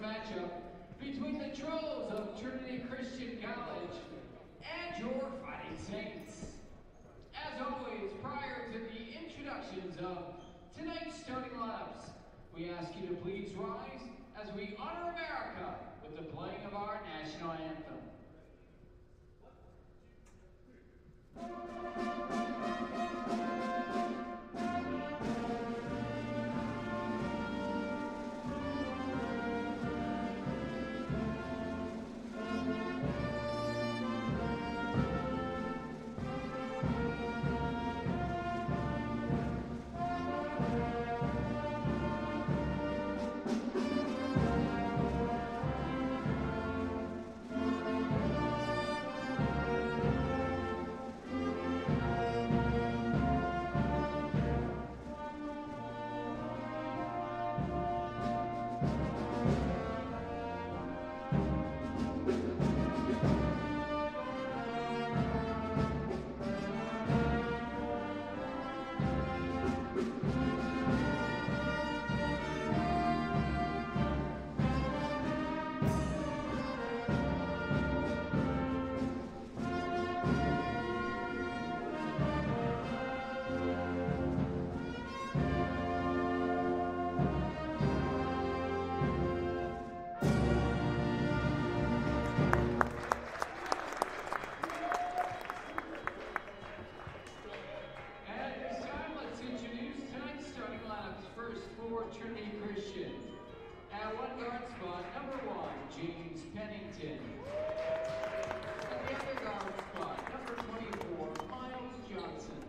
matchup between the Trolls of Trinity Christian College and your Fighting Saints. As always, prior to the introductions of tonight's starting lineups, we ask you to please rise as we honor America with the playing of our national anthem. Trinity Christian. At one guard spot, number 1, James Pennington. At the other guard spot, number 24, Miles Johnson.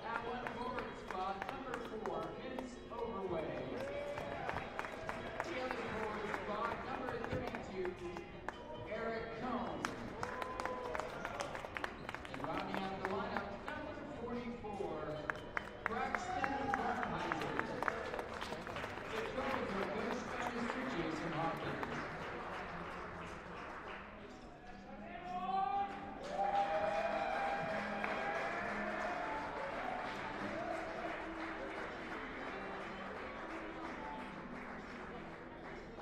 At one forward spot, number 4, Vince Overway. The other forward spot, number 32, Eric Cohn. And rounding out the lineup, number 44, Braxton Barnheiser. The Trolls are coached by Mr. Jason Hawkins.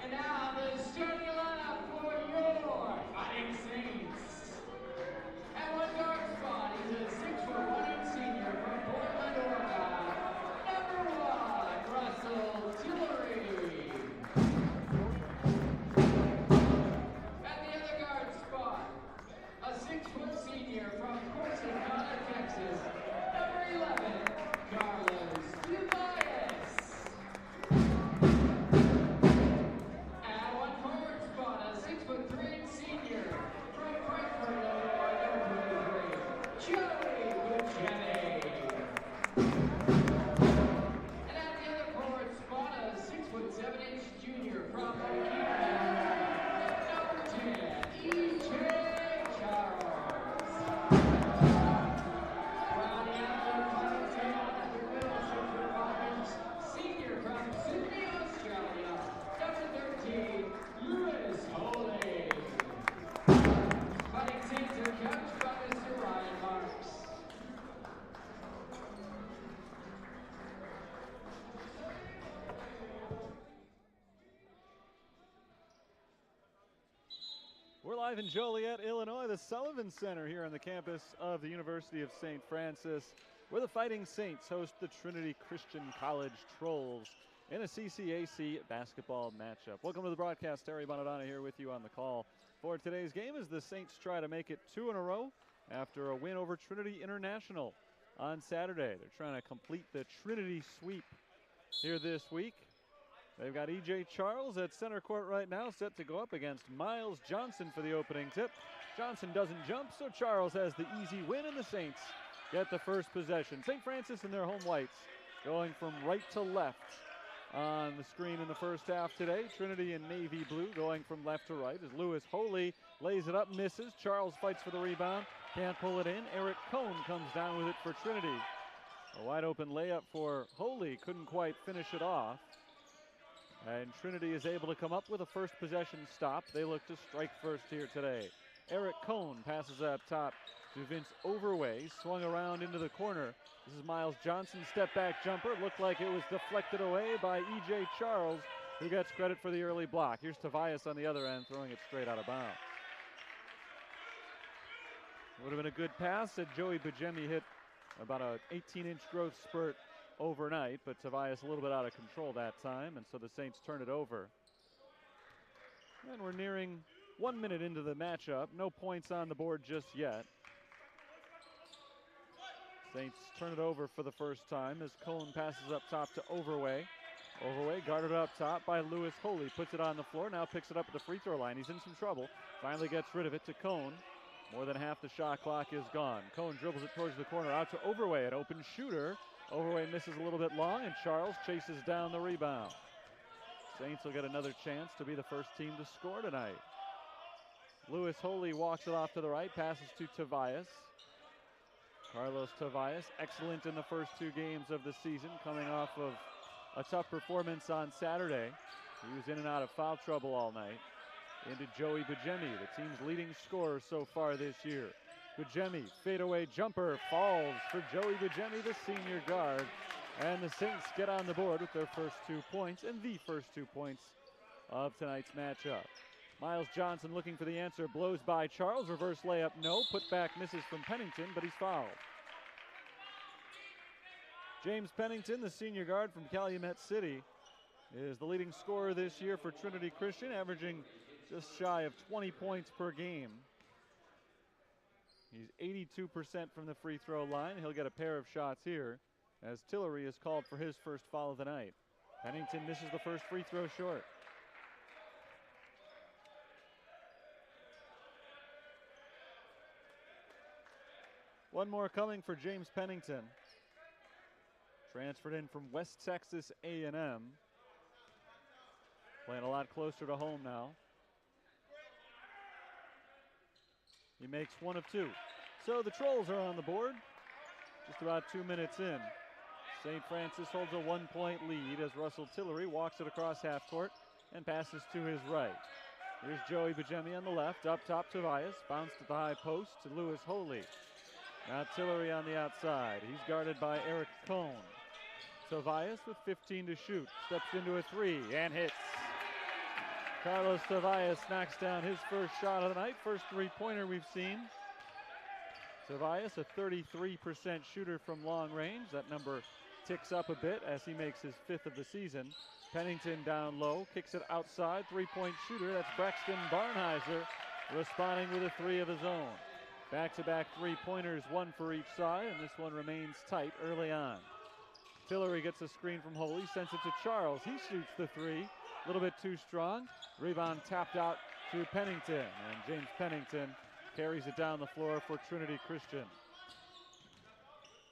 And now the starting lineup for your Fighting Saints. At one guard spot is a 6'1" senior from Portland, Oregon, number 1, Russell Tillery. At the other guard spot, a 6' senior from Corsicana, Texas, number 11, Carlos Tobias. At one forward spot, a 6'3" senior from Frankfurt, Illinois, number 23, Joey Buchanan. And at the other forward spot, a 6'7" junior from Pennington, number 10, E.J. Charles. Rounding out the final 10 at the middle, 6'5" senior from Sydney, Australia, number 13, Lewis Holy. Fighting Saints are coached by Mr. Ryan Marks. We're live in Joliet, Illinois, the Sullivan Center here on the campus of the University of St. Francis, where the Fighting Saints host the Trinity Christian College Trolls in a CCAC basketball matchup. Welcome to the broadcast. Terry Bonadonna here with you on the call for today's game as the Saints try to make it 2 in a row after a win over Trinity International on Saturday. They're trying to complete the Trinity sweep here this week. They've got E.J. Charles at center court right now, set to go up against Miles Johnson for the opening tip. Johnson doesn't jump, so Charles has the easy win, and the Saints get the first possession. St. Francis in their home whites going from right to left on the screen in the first half today. Trinity in navy blue going from left to right as Lewis Holy lays it up, misses. Charles fights for the rebound, can't pull it in. Eric Cohn comes down with it for Trinity. A wide open layup for Holy, couldn't quite finish it off. And Trinity is able to come up with a first possession stop. They look to strike first here today. Eric Cohn passes up top to Vince Overway, swung around into the corner. This is Miles Johnson's step back jumper. Looked like it was deflected away by E.J. Charles. who gets credit for the early block. Here's Tobias on the other end, throwing it straight out of bounds. Would have been a good pass that Joey Bujemi hit about an 18-inch growth spurt overnight, but Tobias a little bit out of control that time, and so the Saints turn it over. And we're nearing 1 minute into the matchup. No points on the board just yet. Saints turn it over for the first time as Cohn passes up top to Overway. Overway guarded up top by Lewis Holy. Puts it on the floor, now picks it up at the free throw line. He's in some trouble. Finally gets rid of it to Cohn. More than half the shot clock is gone. Cohn dribbles it towards the corner, out to Overway, an open shooter. Overway misses a little bit long, and Charles chases down the rebound. Saints will get another chance to be the first team to score tonight. Lewis Holy walks it off to the right, passes to Tobias. Carlos Tobias, excellent in the first 2 games of the season, coming off of a tough performance on Saturday. He was in and out of foul trouble all night. Into Joey Bujemi, the team's leading scorer so far this year. Bujemi, fadeaway jumper, falls for Joey Bujemi, the senior guard. And the Saints get on the board with their first 2 points and the first 2 points of tonight's matchup. Miles Johnson looking for the answer, blows by Charles, reverse layup, no. Put back misses from Pennington, but he's fouled. James Pennington, the senior guard from Calumet City, is the leading scorer this year for Trinity Christian, averaging just shy of 20 points per game. He's 82% from the free throw line. He'll get a pair of shots here as Tillery is called for his first foul of the night. Pennington misses the first free throw short. One more coming for James Pennington. Transferred in from West Texas A&M. Playing a lot closer to home now. He makes 1 of 2. So the Trolls are on the board. Just about 2 minutes in. St. Francis holds a 1-point lead as Russell Tillery walks it across half court and passes to his right. Here's Joey Bujemi on the left, up top Tobias, bounced at the high post to Lewis Holy. Now Tillery on the outside. He's guarded by Eric Cohn. Tobias with 15 to shoot, steps into a 3 and hits. Carlos Tobias knocks down his first shot of the night, first 3-pointer we've seen. Tobias, a 33% shooter from long range. That number ticks up a bit as he makes his 5th of the season. Pennington down low, kicks it outside, 3-point shooter. That's Braxton Barnheiser responding with a 3 of his own. Back-to-back 3-pointers, 1 for each side, and this one remains tight early on. Tillery gets a screen from Holy, sends it to Charles. He shoots the 3, a little bit too strong. Rebound tapped out to Pennington, and James Pennington carries it down the floor for Trinity Christian.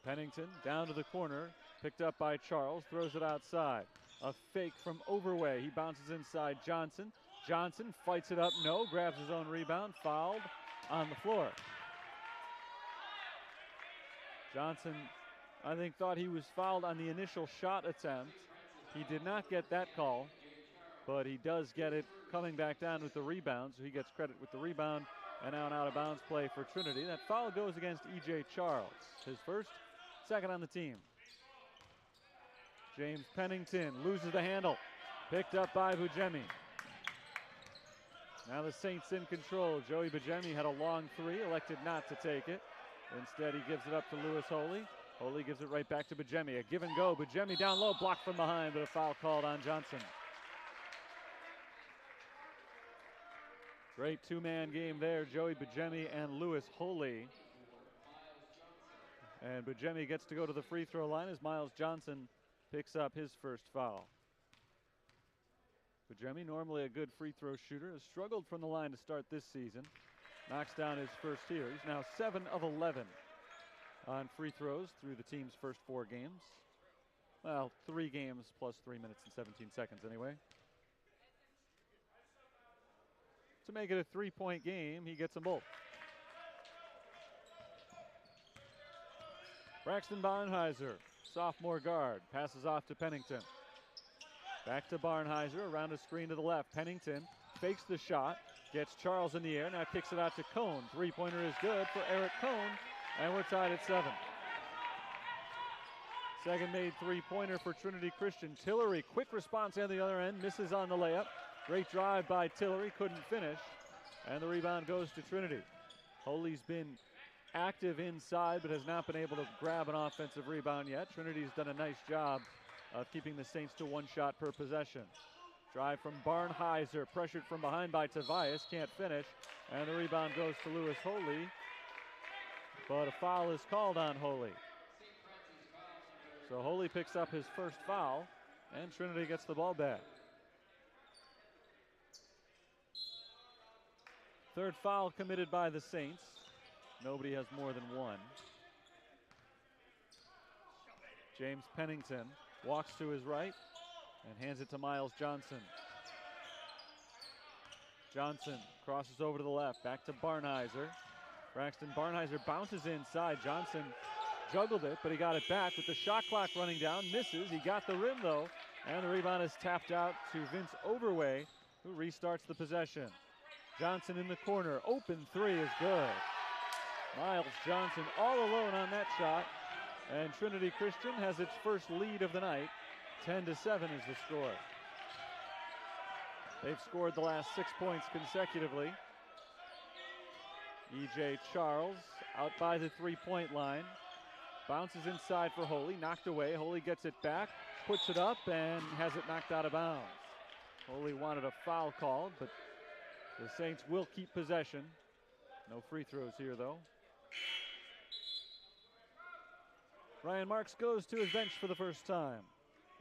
Pennington down to the corner, picked up by Charles, throws it outside. A fake from Overway. He bounces inside Johnson. Johnson fights it up, no, grabs his own rebound, fouled on the floor. Johnson, I think, thought he was fouled on the initial shot attempt. He did not get that call, but he does get it coming back down with the rebound, so he gets credit with the rebound. And now an out-of-bounds play for Trinity. That foul goes against E.J. Charles, his first, second on the team. James Pennington loses the handle, picked up by Bujemi. Now the Saints in control. Joey Bujemi had a long 3, elected not to take it. Instead, he gives it up to Lewis Holy. Holy gives it right back to Bujemi. A give and go. Bujemi down low, blocked from behind, but a foul called on Johnson. Great 2-man game there. Joey Bujemi and Lewis Holy. And Bujemi gets to go to the free throw line as Miles Johnson picks up his first foul. Bujemi, normally a good free throw shooter, has struggled from the line to start this season. Knocks down his first here. He's now 7 of 11 on free throws through the team's first 4 games. Well, 3 games plus 3 minutes and 17 seconds anyway. To make it a 3-point game, he gets them both. Braxton Barnheiser, sophomore guard, passes off to Pennington. Back to Barnheiser, around a screen to the left. Pennington fakes the shot, gets Charles in the air, now kicks it out to Cohn. 3-pointer is good for Eric Cohn, and we're tied at 7. Second made three-pointer for Trinity Christian. Tillery, quick response on the other end, misses on the layup. Great drive by Tillery, couldn't finish. And the rebound goes to Trinity. Holy's been active inside, but has not been able to grab an offensive rebound yet. Trinity's done a nice job of keeping the Saints to one shot per possession. Drive from Barnheiser, pressured from behind by Tobias, can't finish. And the rebound goes to Lewis Holy. But a foul is called on Holy. So Holy picks up his first foul, and Trinity gets the ball back. Third foul committed by the Saints. Nobody has more than one. James Pennington walks to his right and hands it to Miles Johnson. Johnson crosses over to the left, back to Barnheiser. Braxton Barnheiser bounces inside. Johnson juggled it, but he got it back with the shot clock running down. Misses. He got the rim, though, and the rebound is tapped out to Vince Overway, who restarts the possession. Johnson in the corner. Open three is good. Miles Johnson all alone on that shot, and Trinity Christian has its first lead of the night. 10-7 is the score. They've scored the last 6 points consecutively. E.J. Charles out by the three-point line. Bounces inside for Holy, knocked away. Holy gets it back, puts it up, and has it knocked out of bounds. Holy wanted a foul called, but the Saints will keep possession. No free throws here, though. Ryan Marks goes to his bench for the first time.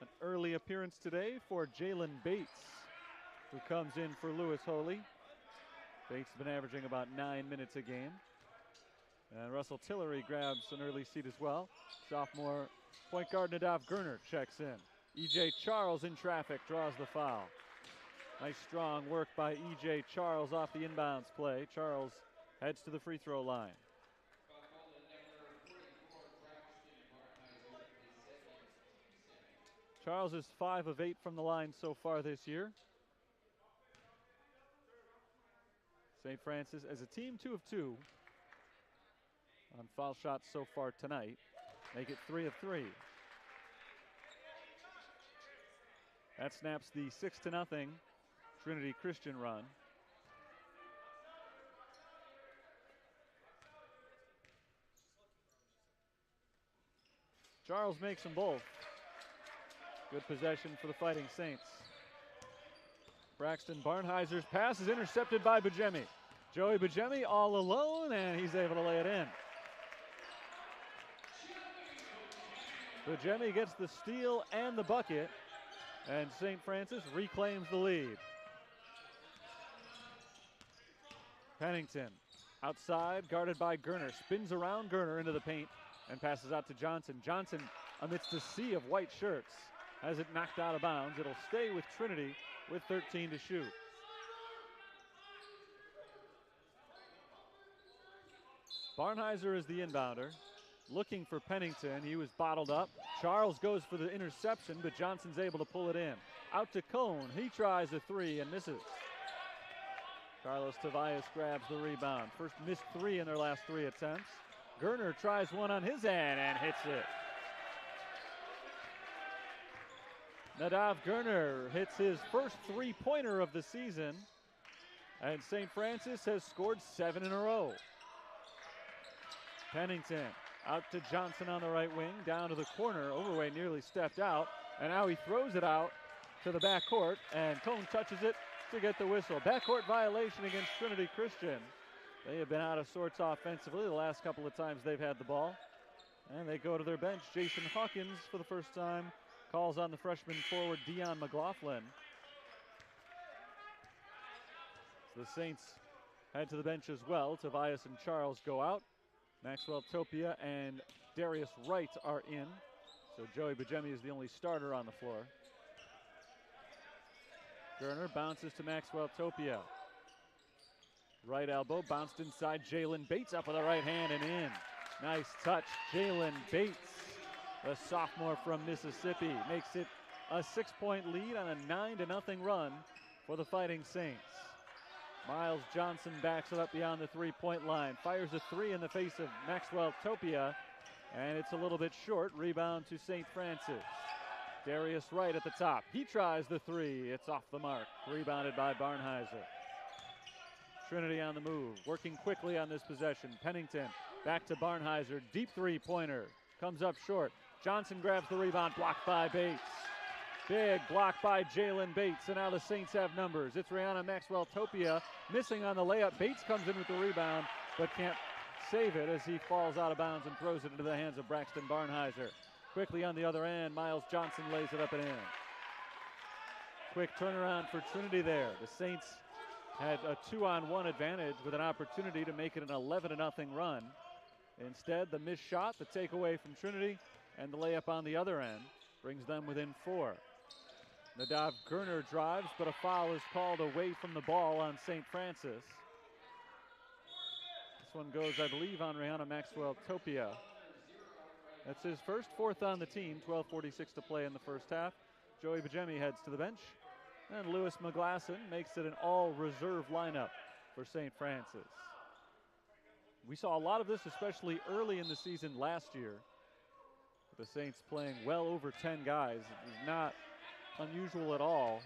An early appearance today for Jalen Bates, who comes in for Lewis Holy. Bates has been averaging about 9 minutes a game. And Russell Tillery grabs an early seat as well. Sophomore point guard Nadav Gurner checks in. E.J. Charles in traffic draws the foul. Nice strong work by E.J. Charles off the inbounds play. Charles heads to the free throw line. Charles is 5 of 8 from the line so far this year. St. Francis as a team 2 of 2 on foul shots so far tonight. Make it 3 of 3. That snaps the 6-0 Trinity Christian run. Charles makes them both. Good possession for the Fighting Saints. Braxton Barnheiser's pass is intercepted by Bujemi. Joey Bujemi all alone, and he's able to lay it in. Bujemi gets the steal and the bucket, and St. Francis reclaims the lead. Pennington outside, guarded by Gurner, spins around Gurner into the paint and passes out to Johnson. Johnson, amidst a sea of white shirts, has it knocked out of bounds. It'll stay with Trinity with 13 to shoot. Barnheiser is the inbounder, looking for Pennington. He was bottled up. Charles goes for the interception, but Johnson's able to pull it in. Out to Cone. He tries a three and misses. Carlos Tobias grabs the rebound. First missed three in their last 3 attempts. Gurner tries one on his end and hits it. Nadav Gurner hits his first three-pointer of the season, and St. Francis has scored 7 in a row. Pennington out to Johnson on the right wing, down to the corner. Overway nearly stepped out, and now he throws it out to the backcourt, and Cone touches it to get the whistle. Backcourt violation against Trinity Christian. They have been out of sorts offensively the last couple of times they've had the ball, and they go to their bench. Jason Hawkins, for the first time, calls on the freshman forward Dion Mcglasson. So the Saints head to the bench as well. Tobias and Charles go out. Maxwell Topia and Darius Wright are in. So Joey Bujemi is the only starter on the floor. Gurner bounces to Maxwell Topia. Right elbow bounced inside. Jalen Bates up with a right hand and in. Nice touch. Jalen Bates, the sophomore from Mississippi, makes it a 6-point lead on a 9-0 run for the Fighting Saints. Miles Johnson backs it up beyond the three-point line. Fires a three in the face of Maxwell Topia. And it's a little bit short. Rebound to St. Francis. Darius Wright at the top. He tries the three. It's off the mark. Rebounded by Barnheiser. Trinity on the move, working quickly on this possession. Pennington back to Barnheiser. Deep three-pointer. Comes up short. Johnson grabs the rebound, blocked by Bates. Big block by Jalen Bates, and now the Saints have numbers. It's Rihanna Maxwell-Topia missing on the layup. Bates comes in with the rebound, but can't save it as he falls out of bounds and throws it into the hands of Braxton Barnheiser. Quickly on the other end, Miles Johnson lays it up and in. Quick turnaround for Trinity there. The Saints had a 2-on-1 advantage with an opportunity to make it an 11-0 run. Instead, the missed shot, the takeaway from Trinity, and the layup on the other end brings them within 4. Nadav Gurner drives, but a foul is called away from the ball on St. Francis. This one goes, I believe, on Rihanna Maxwell-Topia. That's his first, 4th on the team. 12:46 to play in the first half. Joey Bajemi heads to the bench, and Lewis Mcglasson makes it an all-reserve lineup for St. Francis. We saw a lot of this, especially early in the season last year. The Saints playing well over 10 guys. It is not unusual at all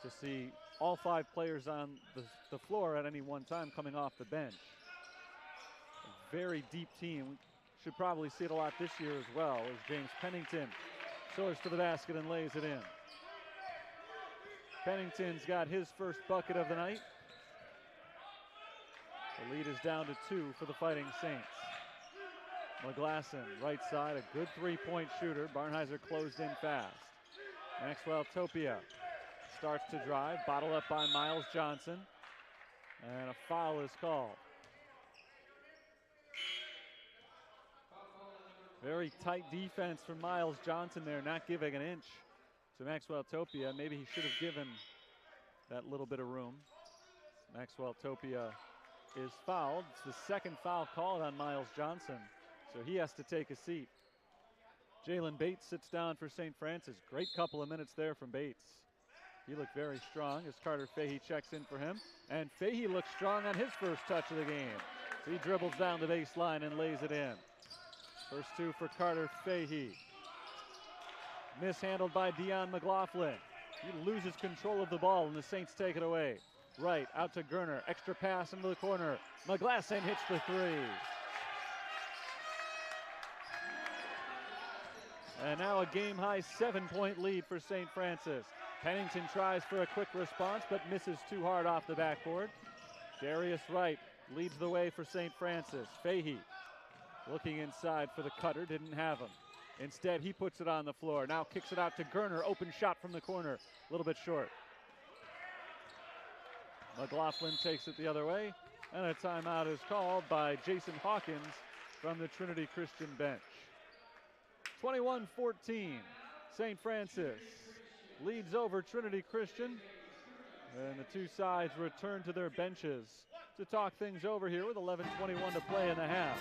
to see all 5 players on the floor at any one time coming off the bench. A very deep team. We should probably see it a lot this year as well, as James Pennington soars to the basket and lays it in. Pennington's got his first bucket of the night. The lead is down to 2 for the Fighting Saints. Mcglasson, right side, a good three-point shooter. Barnheiser closed in fast. Maxwell-Topia starts to drive, bottled up by Miles Johnson, and a foul is called. Very tight defense from Miles Johnson there, not giving an inch to Maxwell-Topia. Maybe he should have given that little bit of room. Maxwell-Topia is fouled. It's the second foul called on Miles Johnson, so he has to take a seat. Jalen Bates sits down for St. Francis. Great couple of minutes there from Bates. He looked very strong as Carter Fahey checks in for him. And Fahey looks strong on his first touch of the game. So he dribbles down the baseline and lays it in. First 2 for Carter Fahey. Mishandled by Dion McLaughlin. He loses control of the ball and the Saints take it away. Right, out to Gurner. Extra pass into the corner. Mcglasson hits the 3. And now a game-high 7-point lead for St. Francis. Pennington tries for a quick response, but misses too hard off the backboard. Darius Wright leads the way for St. Francis. Fahey looking inside for the cutter, didn't have him. Instead, he puts it on the floor. Now kicks it out to Gurner. Open shot from the corner, a little bit short. McLaughlin takes it the other way, and a timeout is called by Jason Hawkins from the Trinity Christian bench. 21-14, St. Francis leads over Trinity Christian, and the two sides return to their benches to talk things over here with 11:21 to play in the half.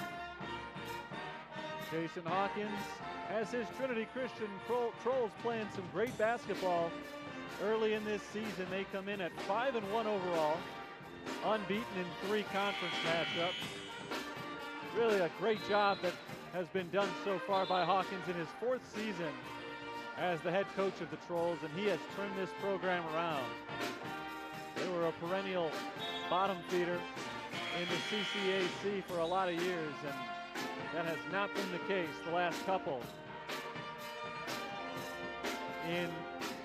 Jason Hawkins has his Trinity Christian Trolls playing some great basketball early in this season. They come in at 5-1 overall, unbeaten in 3 conference matchups. Really a great job that has been done so far by Hawkins in his 4th season as the head coach of the Trolls, and he has turned this program around. They were a perennial bottom feeder in the CCAC for a lot of years, and that has not been the case the last couple. In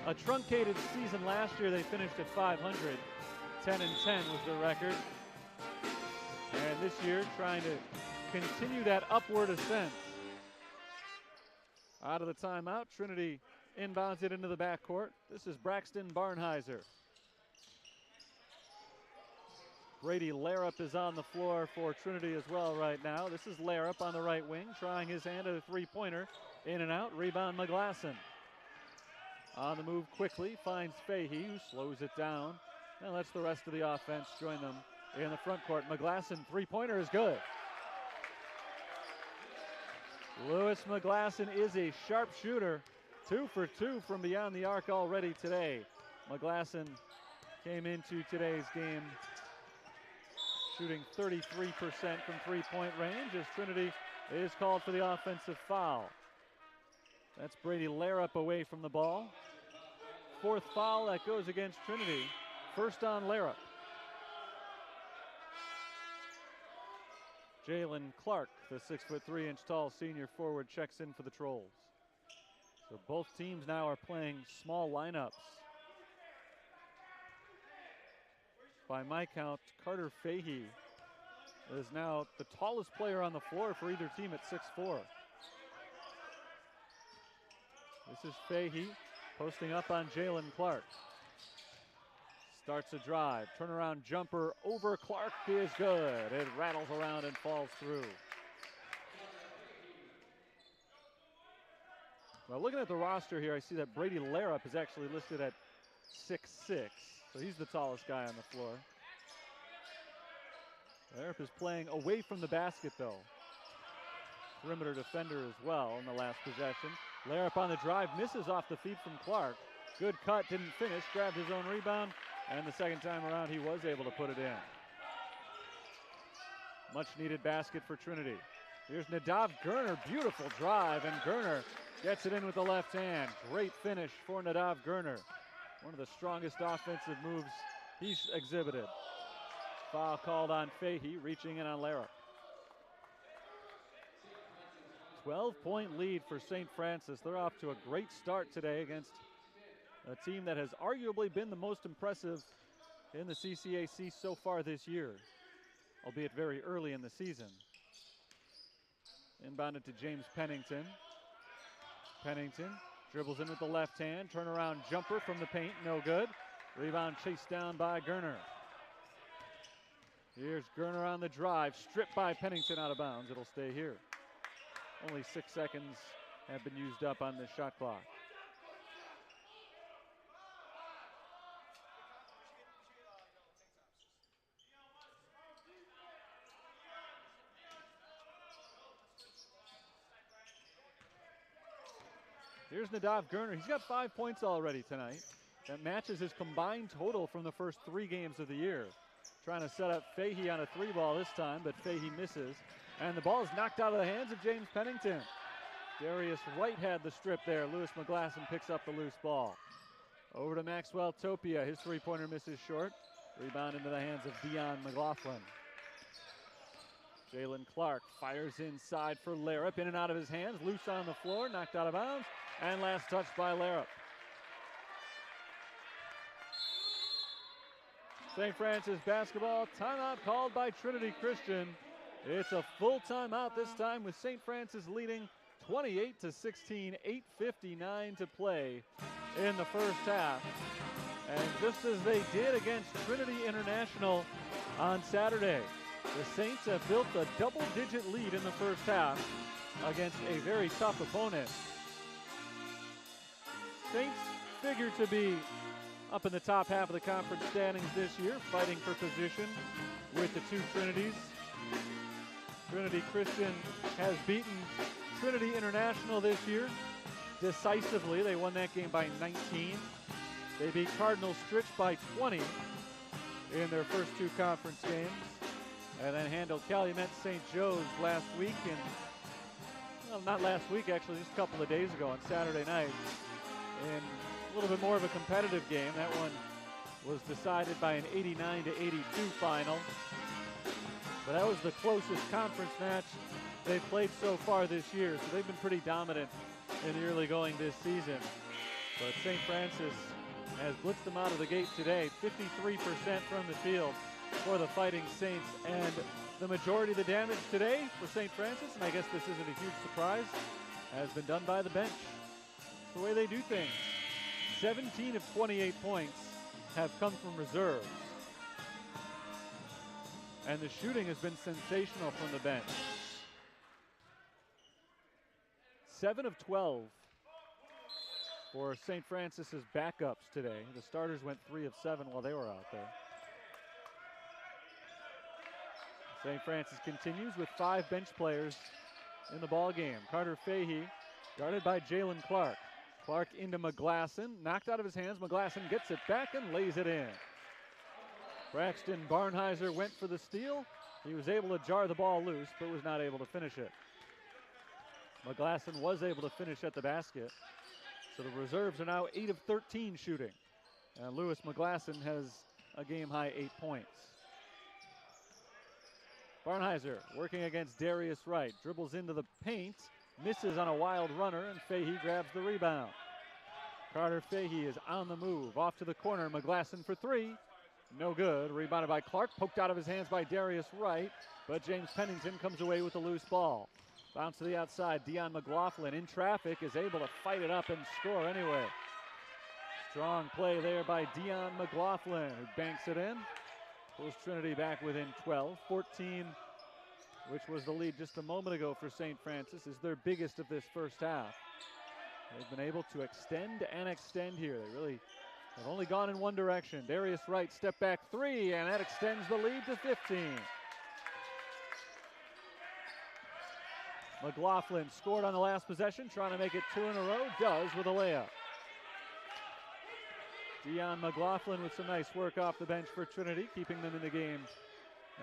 a truncated season last year, they finished at 500. 10-10 was their record. And this year, trying to continue that upward ascent. Out of the timeout, Trinity inbounds it into the backcourt. This is Braxton Barnheiser. Brady Larup is on the floor for Trinity as well right now. This is Larup on the right wing, trying his hand at a three-pointer. In and out, rebound Mcglasson. On the move quickly, finds Fahey, who slows it down. And lets the rest of the offense join them in the front court. Mcglasson, three-pointer is good. Lewis Mcglasson is a sharp shooter. 2 for 2 from beyond the arc already today. Mcglasson came into today's game shooting 33% from three-point range as Trinity is called for the offensive foul. That's Brady Larup away from the ball. Fourth foul that goes against Trinity. First on Larup. Jalen Clark, the 6'3" tall senior forward, checks in for the Trolls. So both teams now are playing small lineups. By my count, Carter Fahey is now the tallest player on the floor for either team at 6'4". This is Fahey posting up on Jalen Clark. Starts a drive, turnaround jumper over Clark is good. It rattles around and falls through. Well, looking at the roster here, I see that Brady Larup is actually listed at 6'6", so he's the tallest guy on the floor. Larup is playing away from the basket, though. Perimeter defender as well in the last possession. Larup on the drive, misses off the feet from Clark. Good cut, didn't finish, grabbed his own rebound, and the second time around he was able to put it in. Much needed basket for Trinity. Here's Nadav Gurner, beautiful drive, and Gurner gets it in with the left hand. Great finish for Nadav Gurner. One of the strongest offensive moves he's exhibited. Foul called on Fahey, reaching in on Larup. 12-point lead for St. Francis. They're off to a great start today against a team that has arguably been the most impressive in the CCAC so far this year, albeit very early in the season. Inbounded to James Pennington. Pennington dribbles in with the left hand, turnaround jumper from the paint, no good. Rebound chased down by Gurner. Here's Gurner on the drive, stripped by Pennington out of bounds. It'll stay here. Only 6 seconds have been used up on this shot clock. Here's Nadav Gurner. He's got 5 points already tonight. That matches his combined total from the first 3 games of the year. Trying to set up Fahey on a 3-ball this time, but Fahey misses. And the ball is knocked out of the hands of James Pennington. Darius White had the strip there. Lewis Mcglasson picks up the loose ball. Over to Maxwell Topia. His 3-pointer misses short. Rebound into the hands of Dion Mcglasson. Jalen Clark fires inside for Larup. In and out of his hands. Loose on the floor. Knocked out of bounds. And last touch by Larup. St. Francis basketball. Timeout called by Trinity Christian. It's a full timeout this time with St. Francis leading 28-16, 8:59 to play in the first half. And just as they did against Trinity International on Saturday, the Saints have built a double-digit lead in the first half against a very tough opponent. Saints figure to be up in the top half of the conference standings this year, fighting for position with the two Trinities. Trinity Christian has beaten Trinity International this year decisively. They won that game by 19. They beat Cardinal Stritch by 20 in their first 2 conference games, and then handled Calumet St. Joe's last week, and well, not last week actually, just a couple of days ago on Saturday night in a little bit more of a competitive game. That one was decided by an 89-82 final. But that was the closest conference match they've played so far this year, so they've been pretty dominant in the early going this season. But St. Francis has blitzed them out of the gate today, 53% from the field for the Fighting Saints, and the majority of the damage today for St. Francis, and I guess this isn't a huge surprise, has been done by the bench. It's the way they do things. 17 of 28 points have come from reserves. And the shooting has been sensational from the bench. 7 of 12 for St. Francis's backups today. The starters went 3 of 7 while they were out there. St. Francis continues with 5 bench players in the ball game. Carter Fahey guarded by Jalen Clark. Clark into Mcglasson, knocked out of his hands. Mcglasson gets it back and lays it in. Braxton Barnheiser went for the steal. He was able to jar the ball loose, but was not able to finish it. Mcglasson was able to finish at the basket. So the reserves are now 8 of 13 shooting. And Lewis Mcglasson has a game-high 8 points. Barnheiser working against Darius Wright. Dribbles into the paint, misses on a wild runner, and Fahey grabs the rebound. Carter Fahey is on the move. Off to the corner, Mcglasson for three. No good. Rebounded by Clark, poked out of his hands by Darius Wright, but James Pennington comes away with a loose ball. Bounce to the outside, Mcglasson in traffic is able to fight it up and score anyway. Strong play there by Mcglasson, who banks it in. Pulls Trinity back within 12. 14, which was the lead just a moment ago for St. Francis, is their biggest of this first half. They've been able to extend and extend here. They really have only gone in one direction. Darius Wright step back three, and that extends the lead to 15. Mcglasson scored on the last possession, trying to make it 2 in a row, does with a layup. Mcglasson with some nice work off the bench for Trinity, keeping them in the game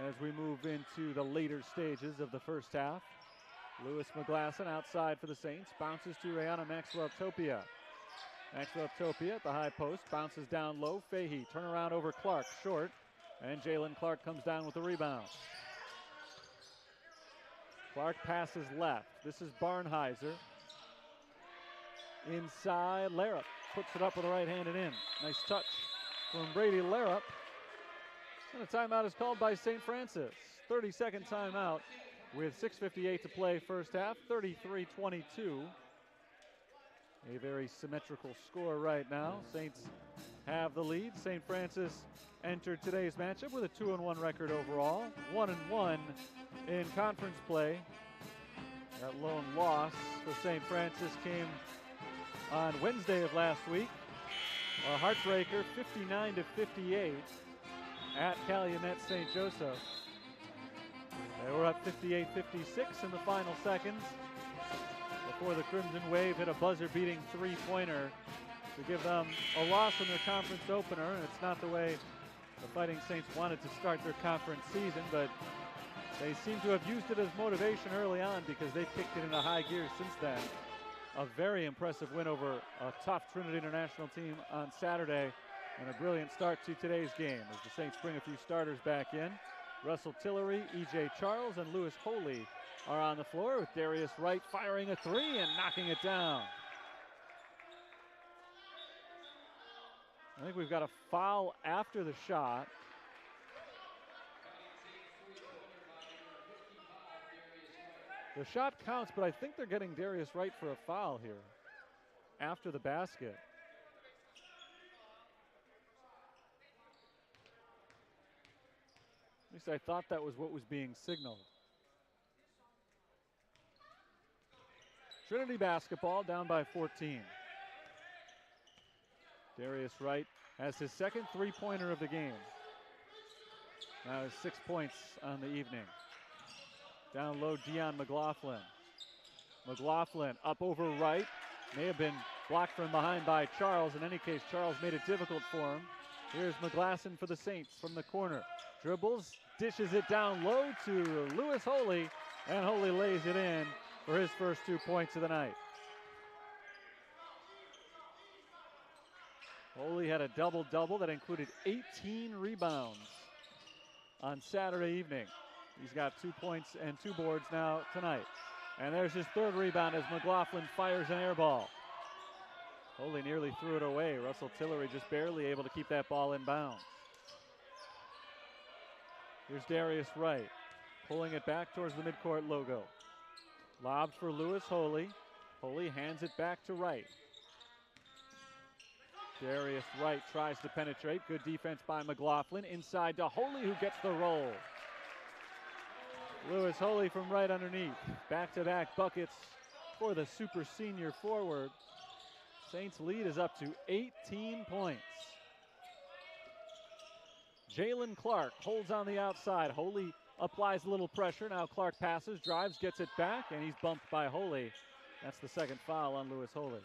as we move into the later stages of the first half. Lewis Mcglasson outside for the Saints, bounces to Rihanna Maxwell-Topia. Maxwell-Topia at the high post, bounces down low. Fahey, turnaround over Clark, short, and Jalen Clark comes down with the rebound. Clark passes left. This is Barnheiser. Inside, Larup puts it up with the right hand and in. Nice touch from Brady Larup. And a timeout is called by St. Francis. 30-second timeout with 6:58 to play first half, 33-22. A very symmetrical score right now. Saints have the lead. St. Francis entered today's matchup with a 2-1 record overall, 1-1 in conference play. That lone loss for St. Francis came on Wednesday of last week. A heartbreaker, 59-58 at Calumet St. Joseph. They were up 58-56 in the final seconds before the Crimson Wave hit a buzzer-beating three-pointer to give them a loss in their conference opener. And it's not the way the Fighting Saints wanted to start their conference season, but they seem to have used it as motivation early on because they've kicked it into high gear since then. A very impressive win over a tough Trinity International team on Saturday, and a brilliant start to today's game as the Saints bring a few starters back in. Russell Tillery, E.J. Charles, and Lewis Holy are on the floor, with Darius Wright firing a three and knocking it down. I think we've got a foul after the shot. The shot counts, but I think they're getting Darius Wright for a foul here after the basket. At least I thought that was what was being signaled. Trinity basketball down by 14. Darius Wright has his second three-pointer of the game. Now has 6 points on the evening. Down low, Mcglasson. Mcglasson up over Wright. May have been blocked from behind by Charles. In any case, Charles made it difficult for him. Here's Mcglasson for the Saints from the corner. Dribbles, dishes it down low to Lewis Holy, and Holy lays it in for his first 2 points of the night. Holy had a double-double that included 18 rebounds on Saturday evening. He's got 2 points and 2 boards now tonight. And there's his third rebound as Mcglasson fires an air ball. Holy nearly threw it away. Russell Tillery just barely able to keep that ball in bounds. Here's Darius Wright, pulling it back towards the midcourt logo. Lob for Lewis Holy. Holy hands it back to Wright. Darius Wright tries to penetrate. Good defense by Mcglasson. Inside to Holy, who gets the roll. Lewis Holy from right underneath. Back-to-back buckets for the super senior forward. Saints lead is up to 18 points. Jalen Clark holds on the outside. Holy applies a little pressure. Now Clark passes, drives, gets it back, and he's bumped by Holy. That's the second foul on Lewis Holy.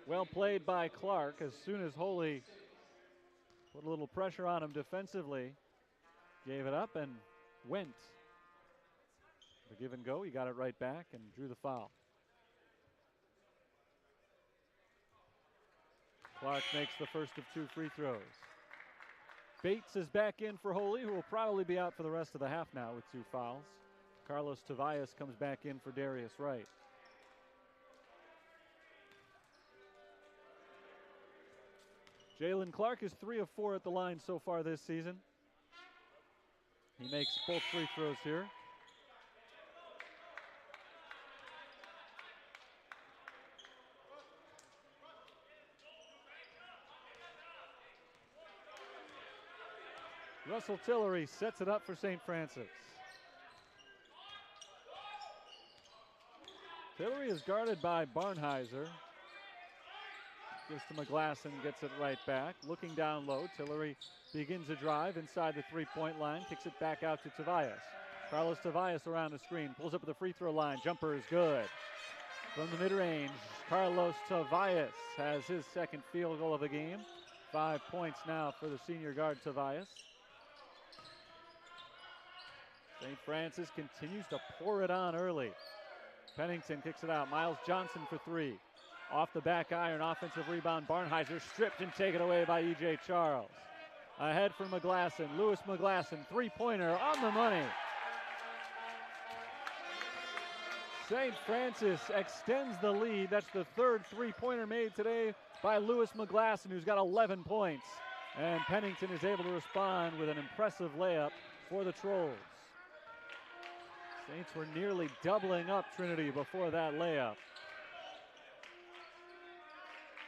Well played by Clark. As soon as Holy put a little pressure on him defensively, gave it up and went. The give and go, he got it right back and drew the foul. Clark makes the first of 2 free throws. Bates is back in for Holy, who will probably be out for the rest of the half now with 2 fouls. Carlos Tobias comes back in for Darius Wright. Jalen Clark is 3 of 4 at the line so far this season. He makes both free throws here. Russell Tillery sets it up for St. Francis. Tillery is guarded by Barnheiser. Gives to Mcglasson, gets it right back. Looking down low, Tillery begins a drive inside the 3-point line, kicks it back out to Tobias. Carlos Tobias around the screen, pulls up at the free throw line. Jumper is good. From the mid-range, Carlos Tobias has his second field goal of the game. 5 points now for the senior guard Tobias. St. Francis continues to pour it on early. Pennington kicks it out. Miles Johnson for 3. Off the back iron, offensive rebound. Barnheiser stripped and taken away by E.J. Charles. Ahead for Mcglasson. Lewis Mcglasson, 3-pointer on the money. St. Francis extends the lead. That's the 3rd 3-pointer made today by Lewis Mcglasson, who's got 11 points. And Pennington is able to respond with an impressive layup for the Trolls. Saints were nearly doubling up Trinity before that layup.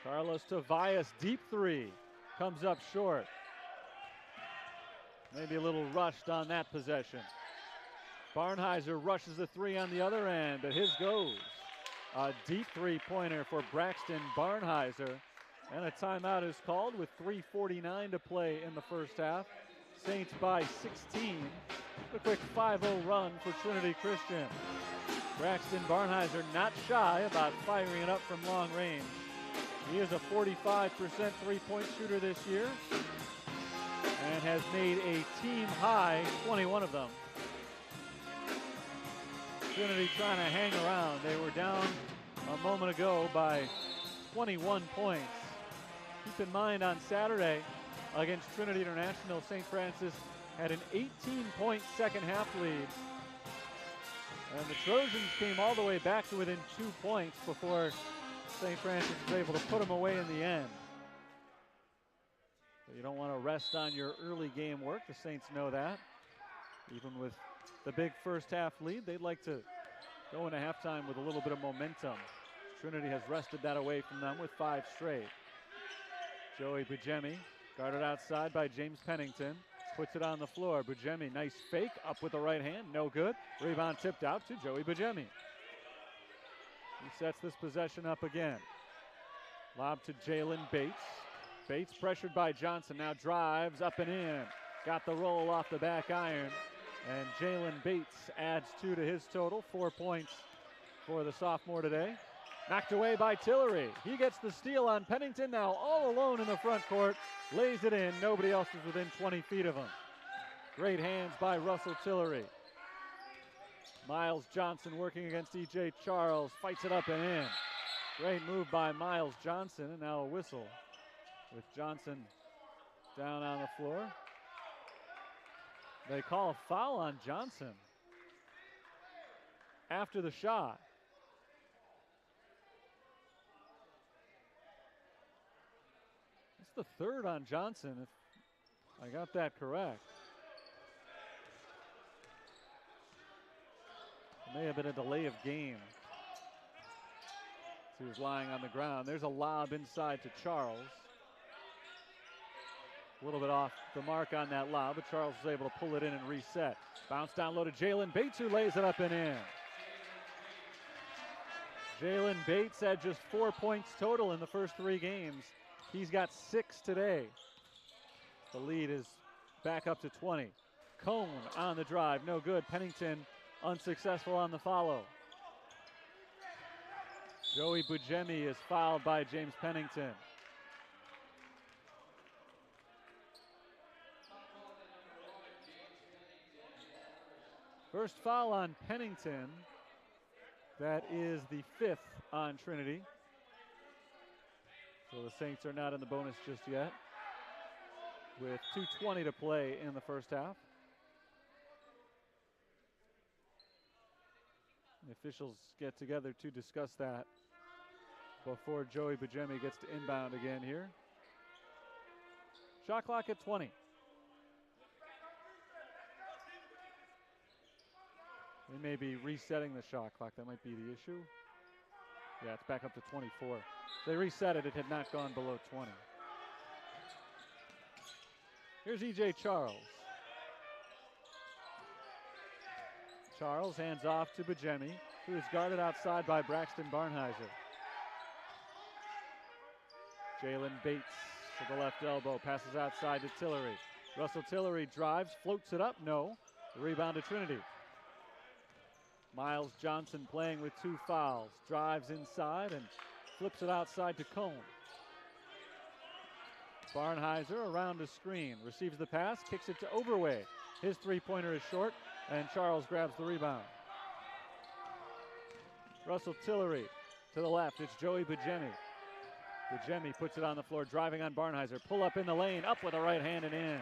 Carlos Tobias, deep 3, comes up short. Maybe a little rushed on that possession. Barnheiser rushes the 3 on the other end, but his goes. A deep 3-pointer for Braxton Barnheiser. And a timeout is called with 3:49 to play in the first half. Saints by 16. A quick 5-0 run for Trinity Christian. Braxton Barnheiser not shy about firing it up from long range. He is a 45% 3-point shooter this year and has made a team high 21 of them. Trinity trying to hang around. They were down a moment ago by 21 points. Keep in mind on Saturday against Trinity International, St. Francis had an 18-point second half lead. And the Trojans came all the way back to within 2 points before St. Francis was able to put them away in the end. So you don't want to rest on your early game work. The Saints know that. Even with the big first half lead, they'd like to go into halftime with a little bit of momentum. Trinity has wrested that away from them with 5 straight. Joey Bujemi, guarded outside by James Pennington. Puts it on the floor. Bujemi, nice fake, up with the right hand, no good. Rebound tipped out to Joey Bujemi. He sets this possession up again. Lob to Jalen Bates. Bates pressured by Johnson, now drives up and in. Got the roll off the back iron. And Jalen Bates adds 2 to his total, 4 points for the sophomore today. Knocked away by Tillery. He gets the steal on Pennington, now all alone in the front court. Lays it in, nobody else is within 20 feet of him. Great hands by Russell Tillery. Miles Johnson working against E.J. Charles, fights it up and in. Great move by Miles Johnson, and now a whistle with Johnson down on the floor. They call a foul on Johnson after the shot. It's the 3rd on Johnson, if I got that correct. It may have been a delay of game. He was lying on the ground. There's a lob inside to Charles. A little bit off the mark on that lob, but Charles was able to pull it in and reset. Bounce down low to Jalen Bates, who lays it up and in. Jalen Bates had just 4 points total in the first 3 games. He's got 6 today. The lead is back up to 20. Cone on the drive, no good. Pennington unsuccessful on the follow. Joey Bujemi is fouled by James Pennington. First foul on Pennington. That is the 5th on Trinity. So the Saints are not in the bonus just yet, with 2:20 to play in the first half. The officials get together to discuss that before Joey Bujemi gets to inbound again here. Shot clock at 20. They may be resetting the shot clock. That might be the issue. Yeah, it's back up to 24. They reset it. It had not gone below 20. Here's E.J. Charles. Charles hands off to Bujemi, who is guarded outside by Braxton Barnheiser. Jalen Bates to the left elbow, passes outside to Tillery. Russell Tillery drives, floats it up, no. The rebound to Trinity. Miles Johnson playing with 2 fouls, drives inside and flips it outside to Cone. Barnheiser around the screen, receives the pass, kicks it to Overway. His 3-pointer is short, and Charles grabs the rebound. Russell Tillery to the left, it's Joey Bujemi. Bujemi puts it on the floor, driving on Barnheiser. Pull up in the lane, up with a right hand and in.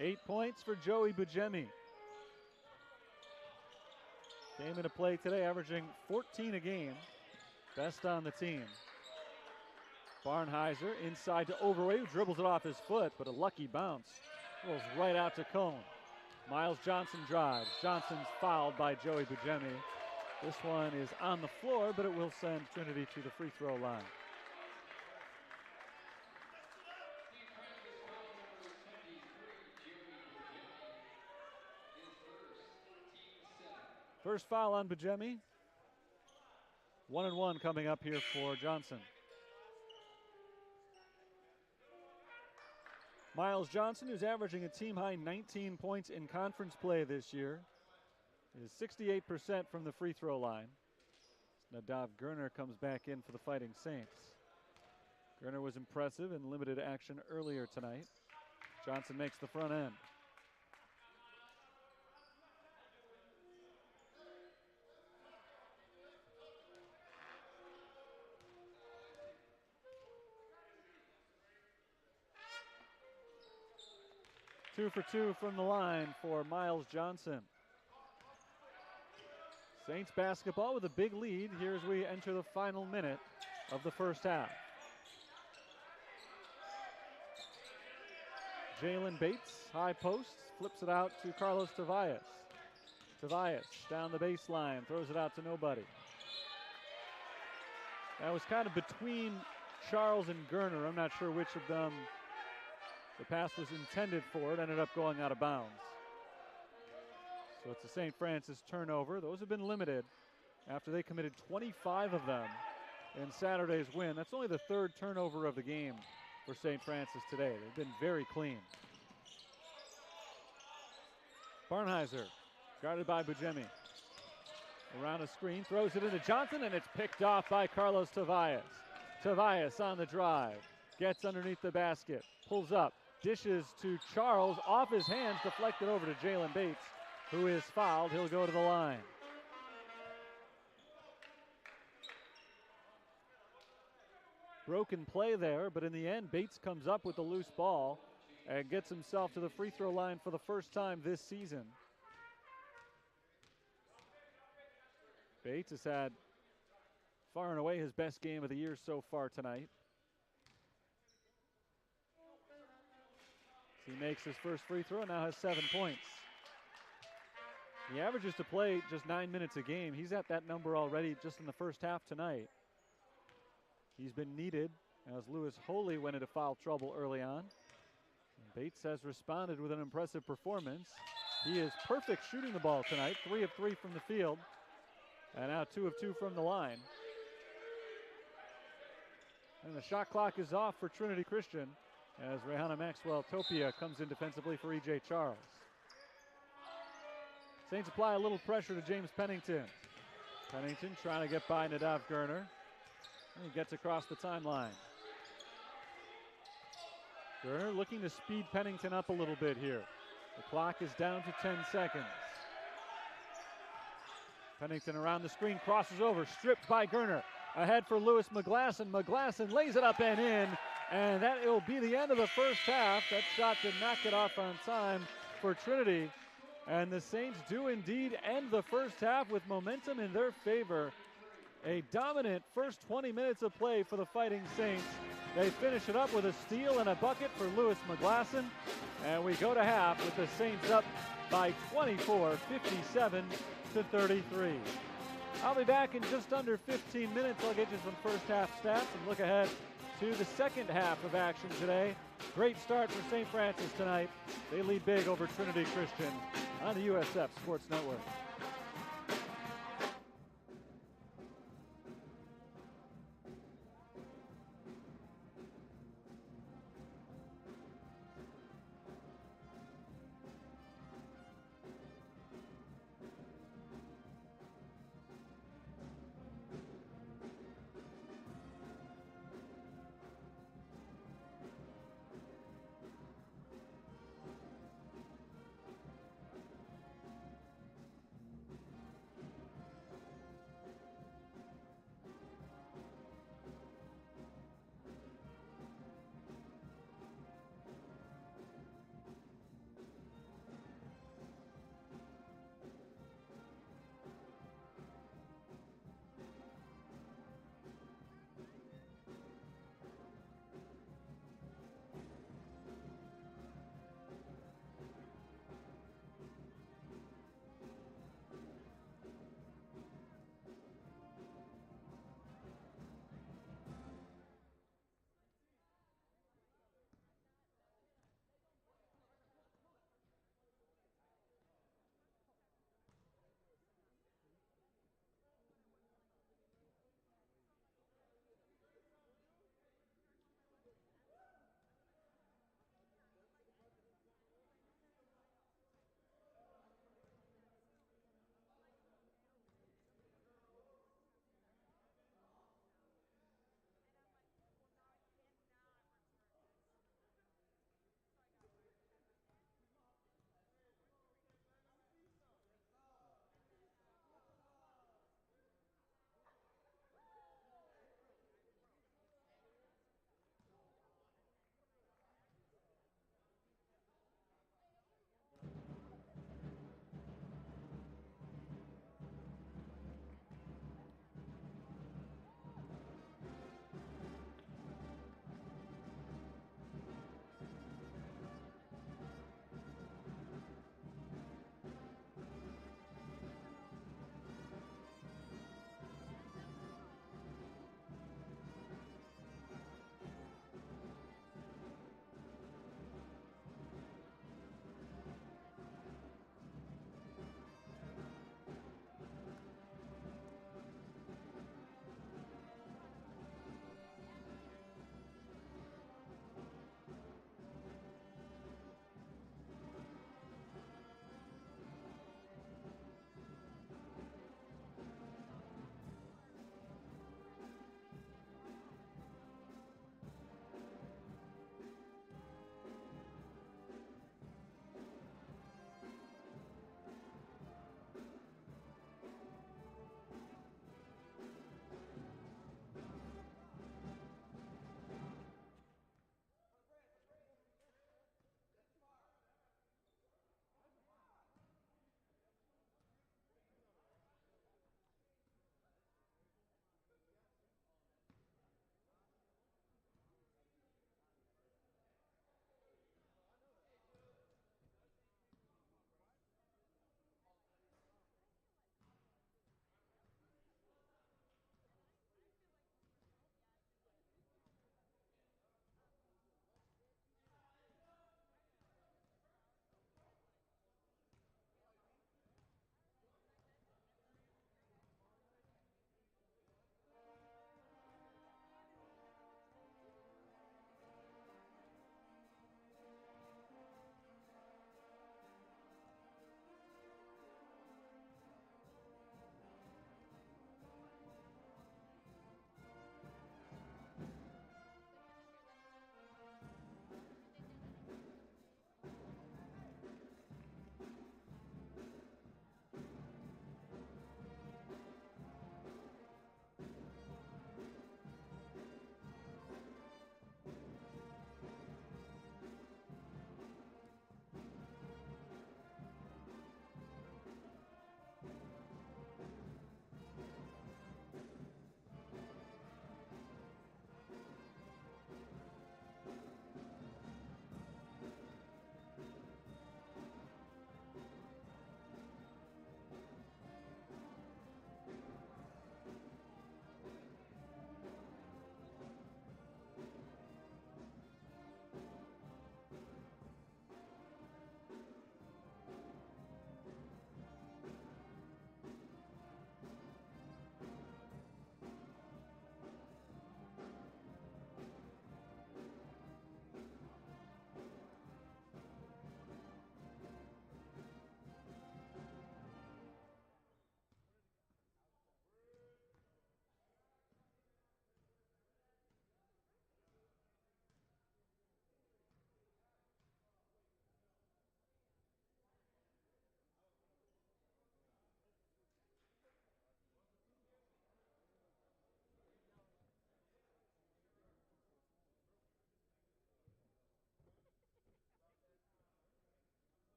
Eight points for Joey Bujemi. Came into play today, averaging 14 a game. Best on the team. Barnheiser inside to Overway, who dribbles it off his foot, but a lucky bounce. Rolls right out to Cone. Miles Johnson drives. Johnson's fouled by Joey Bujemi. This one is on the floor, but it will send Trinity to the free throw line. First foul on Bujemi. 1-1 coming up here for Johnson. Miles Johnson, who's averaging a team-high 19 points in conference play this year, is 68% from the free throw line. Nadav Gurner comes back in for the Fighting Saints. Gurner was impressive in limited action earlier tonight. Johnson makes the front end. Two for two from the line for Miles Johnson. Saints basketball with a big lead here as we enter the final minute of the first half. Jalen Bates, high post, flips it out to Carlos Tavares. Tavares down the baseline, throws it out to nobody. That was kind of between Charles and Gurner. I'm not sure which of them the pass was intended for. It ended up going out of bounds. So it's a St. Francis turnover. Those have been limited after they committed 25 of them in Saturday's win. That's only the 3rd turnover of the game for St. Francis today. They've been very clean. Barnheiser, guarded by Bujemi. Around a screen, throws it into Johnson, and it's picked off by Carlos Tavares. Tavares on the drive, gets underneath the basket, pulls up, dishes to Charles, off his hands, deflected over to Jalen Bates, who is fouled. He'll go to the line. Broken play there, but in the end, Bates comes up with the loose ball and gets himself to the free throw line for the first time this season. Bates has had far and away his best game of the year so far tonight. He makes his first free throw, now has 7 points. He averages to play just 9 minutes a game. He's at that number already just in the first half tonight. He's been needed as Lewis Holy went into foul trouble early on. And Bates has responded with an impressive performance. He is perfect shooting the ball tonight, 3 of 3 from the field, and now 2 of 2 from the line. And the shot clock is off for Trinity Christian as Rehana Maxwell Topia comes in defensively for E.J. Charles. Saints apply a little pressure to James Pennington. Pennington trying to get by Nadav Gurner. He gets across the timeline. Gerner looking to speed Pennington up a little bit here. The clock is down to 10 seconds. Pennington around the screen, crosses over, stripped by Gerner. Ahead for Lewis Mcglasson. Mcglasson lays it up and in, and that will be the end of the first half. That shot did not get off on time for Trinity, and the Saints do indeed end the first half with momentum in their favor. A dominant first 20 minutes of play for the Fighting Saints. They finish it up with a steal and a bucket for Lewis Mcglasson, and we go to half with the Saints up by 24, 57 to 33. I'll be back in just under 15 minutes. I'll get you some first half stats and look ahead to the second half of action today. Great start for St. Francis tonight. They lead big over Trinity Christian on the USF Sports Network.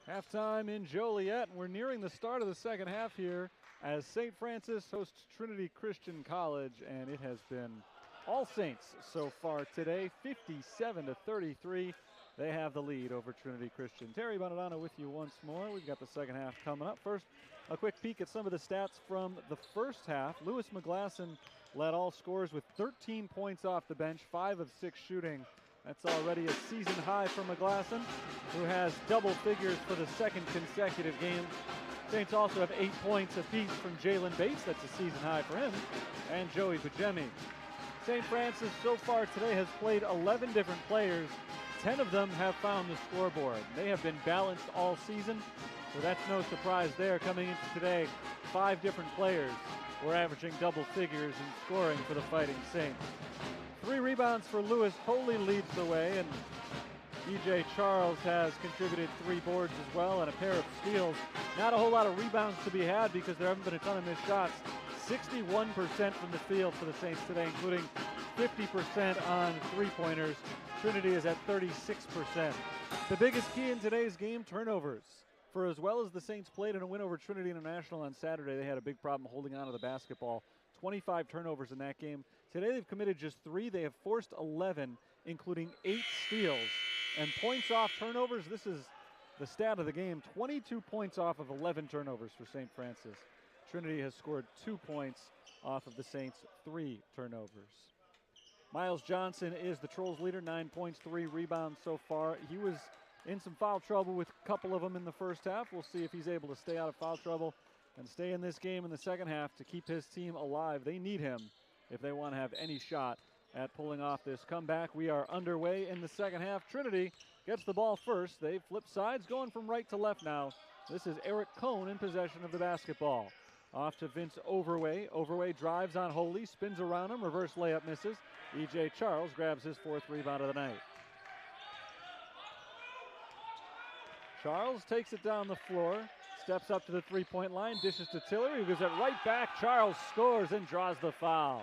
Halftime in Joliet. We're nearing the start of the second half here as St. Francis hosts Trinity Christian College, and it has been all Saints so far today, 57-33. They have the lead over Trinity Christian. Terry Bonadonna with you once more. We've got the second half coming up. First, a quick peek at some of the stats from the first half. Lewis Mcglasson led all scorers with 13 points off the bench, 5 of 6 shooting. That's already a season high for Mcglasson, who has double figures for the second consecutive game. Saints also have 8 points apiece from Jalen Bates. That's a season high for him. And Joey Bajemi. St. Francis so far today has played 11 different players. 10 of them have found the scoreboard. They have been balanced all season, so that's no surprise there. Coming into today, 5 different players were averaging double figures in scoring for the Fighting Saints. 3 rebounds for Lewis. Holy leads the way, and E.J. Charles has contributed 3 boards as well and a pair of steals. Not a whole lot of rebounds to be had because there haven't been a ton of missed shots. 61% from the field for the Saints today, including 50% on three-pointers. Trinity is at 36%. The biggest key in today's game, turnovers. For as well as the Saints played in a win over Trinity International on Saturday, they had a big problem holding on to the basketball. 25 turnovers in that game. Today they've committed just 3. They have forced 11, including 8 steals. And points off turnovers, this is the stat of the game. 22 points off of 11 turnovers for St. Francis. Trinity has scored 2 points off of the Saints' 3 turnovers. Miles Johnson is the Trolls leader, 9 points, 3 rebounds so far. He was in some foul trouble with a couple of them in the first half. We'll see if he's able to stay out of foul trouble and stay in this game in the second half to keep his team alive. They need him if they want to have any shot at pulling off this comeback. We are underway in the second half. Trinity gets the ball first. They flip sides, going from right to left now. This is Eric Cohn in possession of the basketball. Off to Vince Overway. Overway drives on Holy, spins around him, reverse layup misses. E.J. Charles grabs his 4th rebound of the night. Charles takes it down the floor, steps up to the three-point line, dishes to Tillery, who gives it right back. Charles scores and draws the foul.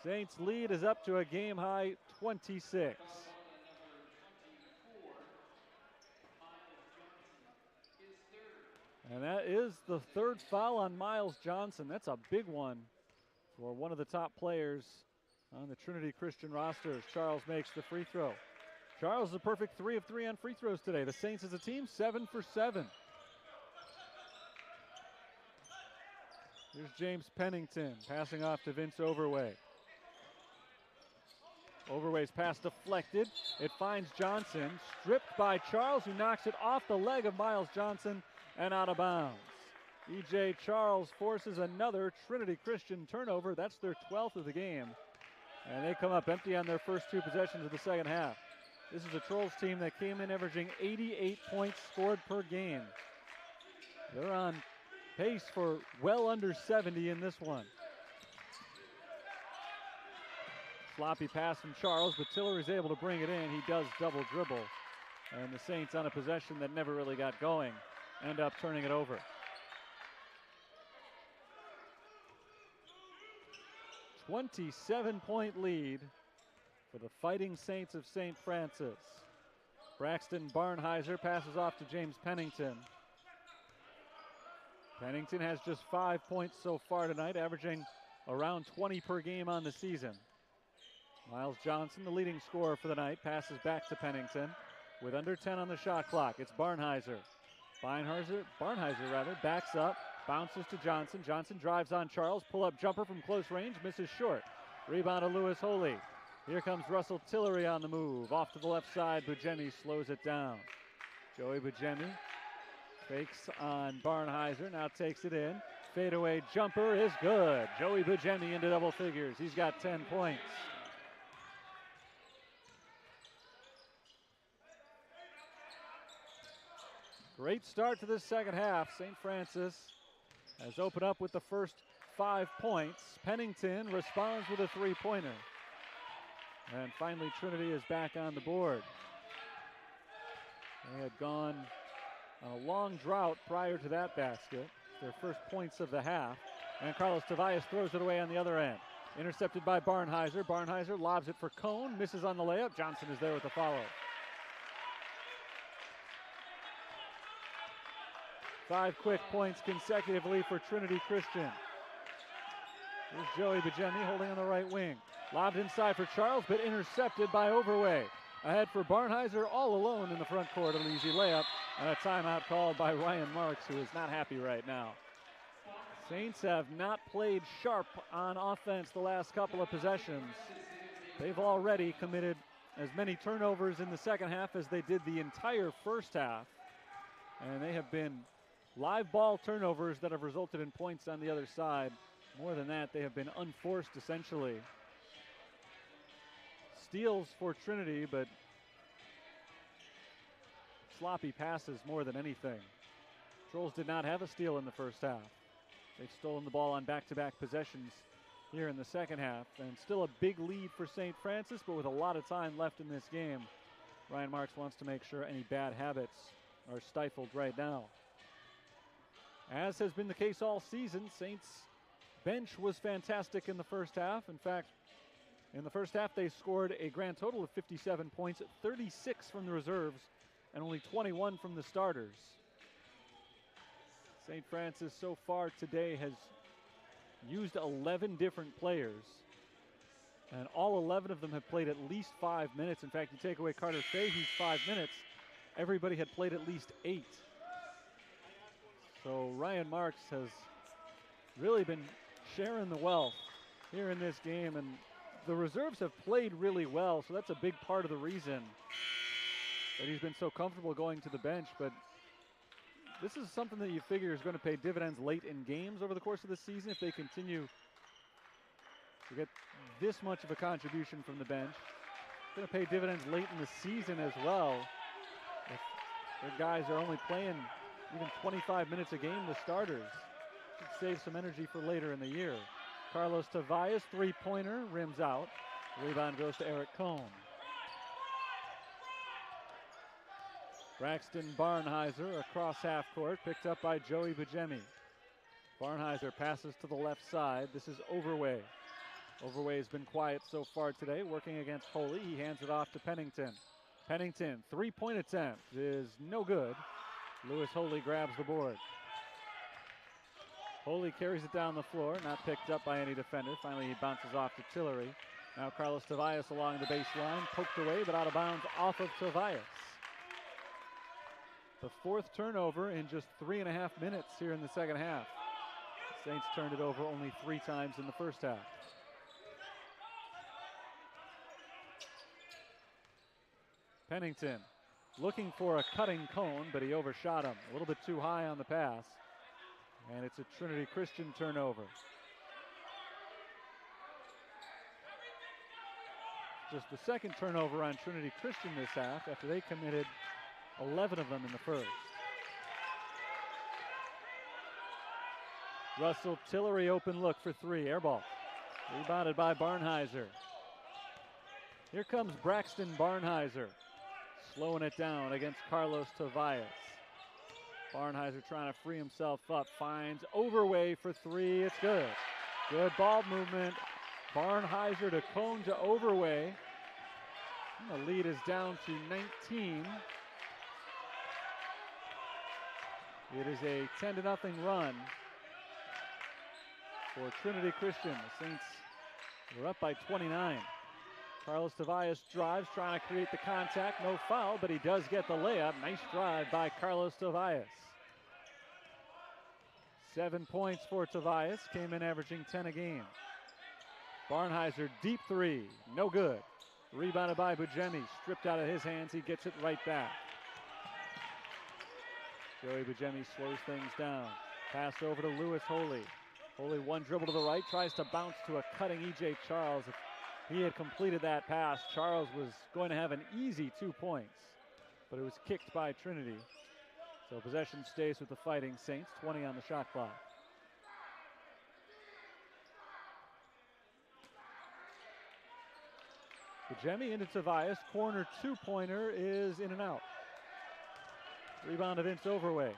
Saints lead is up to a game-high 26. And that is the 3rd foul on Miles Johnson. That's a big one for one of the top players on the Trinity Christian roster as Charles makes the free throw. Charles is a perfect 3 of 3 on free throws today. The Saints as a team, 7 for 7. Here's James Pennington passing off to Vince Overway. Overway's pass deflected. It finds Johnson, stripped by Charles, who knocks it off the leg of Miles Johnson and out of bounds. E.J. Charles forces another Trinity Christian turnover. That's their 12th of the game. And they come up empty on their first 2 possessions of the second half. This is a Trolls team that came in averaging 88 points scored per game. They're on pace for well under 70 in this one. Sloppy pass from Charles, but Tillery's able to bring it in. He does double dribble. And the Saints, on a possession that never really got going, end up turning it over. 27-point lead for the Fighting Saints of St. Francis. Braxton Barnheiser passes off to James Pennington. Pennington has just 5 points so far tonight, averaging around 20 per game on the season. Miles Johnson, the leading scorer for the night, passes back to Pennington with under 10 on the shot clock. It's Barnheiser. Barnheiser backs up, bounces to Johnson. Johnson drives on Charles, pull-up jumper from close range, misses short. Rebound to Lewis Holy. Here comes Russell Tillery on the move. Off to the left side, Bujemi slows it down. Joey Bujemi fakes on Barnheiser, now takes it in. Fadeaway jumper is good. Joey Bujemi into double figures. He's got 10 points. Great start to this second half. St. Francis has opened up with the first 5 points. Pennington responds with a 3-pointer. And finally, Trinity is back on the board. They had gone on a long drought prior to that basket. Their first points of the half. And Carlos Tavares throws it away on the other end. Intercepted by Barnheiser. Barnheiser lobs it for Cohn. Misses on the layup. Johnson is there with the follow. 5 quick points consecutively for Trinity Christian. Here's Joey Bajemi holding on the right wing. Lobbed inside for Charles, but intercepted by Overway. Ahead for Barnheiser, all alone in the front court. An easy layup, and a timeout called by Ryan Marks, who is not happy right now. Saints have not played sharp on offense the last couple of possessions. They've already committed as many turnovers in the second half as they did the entire first half. And they have been live ball turnovers that have resulted in points on the other side. More than that, they have been unforced essentially. Steals for Trinity, but sloppy passes more than anything. Trolls did not have a steal in the first half. They've stolen the ball on back-to-back possessions here in the second half, and still a big lead for St. Francis, but with a lot of time left in this game. Ryan Marks wants to make sure any bad habits are stifled right now. As has been the case all season, Saints' bench was fantastic in the first half. In fact, in the first half, they scored a grand total of 57 points, 36 from the reserves, and only 21 from the starters. St. Francis so far today has used 11 different players, and all 11 of them have played at least 5 minutes. In fact, you take away Carter Fahey's 5 minutes, everybody had played at least 8. So Ryan Marks has really been sharing the wealth here in this game, and the reserves have played really well, so that's a big part of the reason that he's been so comfortable going to the bench. But this is something that you figure is going to pay dividends late in games over the course of the season if they continue to get this much of a contribution from the bench. It's going to pay dividends late in the season as well. If their guys are only playing even 25 minutes a game, the starters should save some energy for later in the year. Carlos Tavares, three-pointer, rims out. Rebound goes to Eric Cohn. Braxton Barnheiser across half court, picked up by Joey Bajemi. Barnheiser passes to the left side. This is Overway. Overway has been quiet so far today, working against Holy. He hands it off to Pennington. Pennington, three-point attempt is no good. Lewis Holy grabs the board. Holy carries it down the floor, not picked up by any defender. Finally, he bounces off to Tillery. Now Carlos Tavares along the baseline, poked away, but out of bounds off of Tavares. The fourth turnover in just 3.5 minutes here in the second half. The Saints turned it over only 3 times in the first half. Pennington looking for a cutting Cone, but he overshot him. A little bit too high on the pass. And it's a Trinity Christian turnover. Just the second turnover on Trinity Christian this half after they committed 11 of them in the first. Russell Tillery open look for 3, air ball. Rebounded by Barnheiser. Here comes Braxton Barnheiser, slowing it down against Carlos Tavares. Barnheiser trying to free himself up, finds Overway for 3, it's good. Good ball movement. Barnheiser to Cone to Overway. And the lead is down to 19. It is a 10-0 run for Trinity Christian. The Saints were up by 29. Carlos Tavares drives, trying to create the contact. No foul, but he does get the layup. Nice drive by Carlos Tavares. 7 points for Tavares, came in averaging 10 a game. Barnheiser, deep 3, no good. Rebounded by Bujemi, stripped out of his hands, he gets it right back. Joey Bujemi slows things down. Pass over to Lewis Holy. Holy one dribble to the right, tries to bounce to a cutting E.J. Charles. If he had completed that pass, Charles was going to have an easy 2 points, but it was kicked by Trinity. So possession stays with the Fighting Saints, 20 on the shot clock. Bujemi into Tavares, corner 2-pointer is in and out. Rebound to Vince Overway.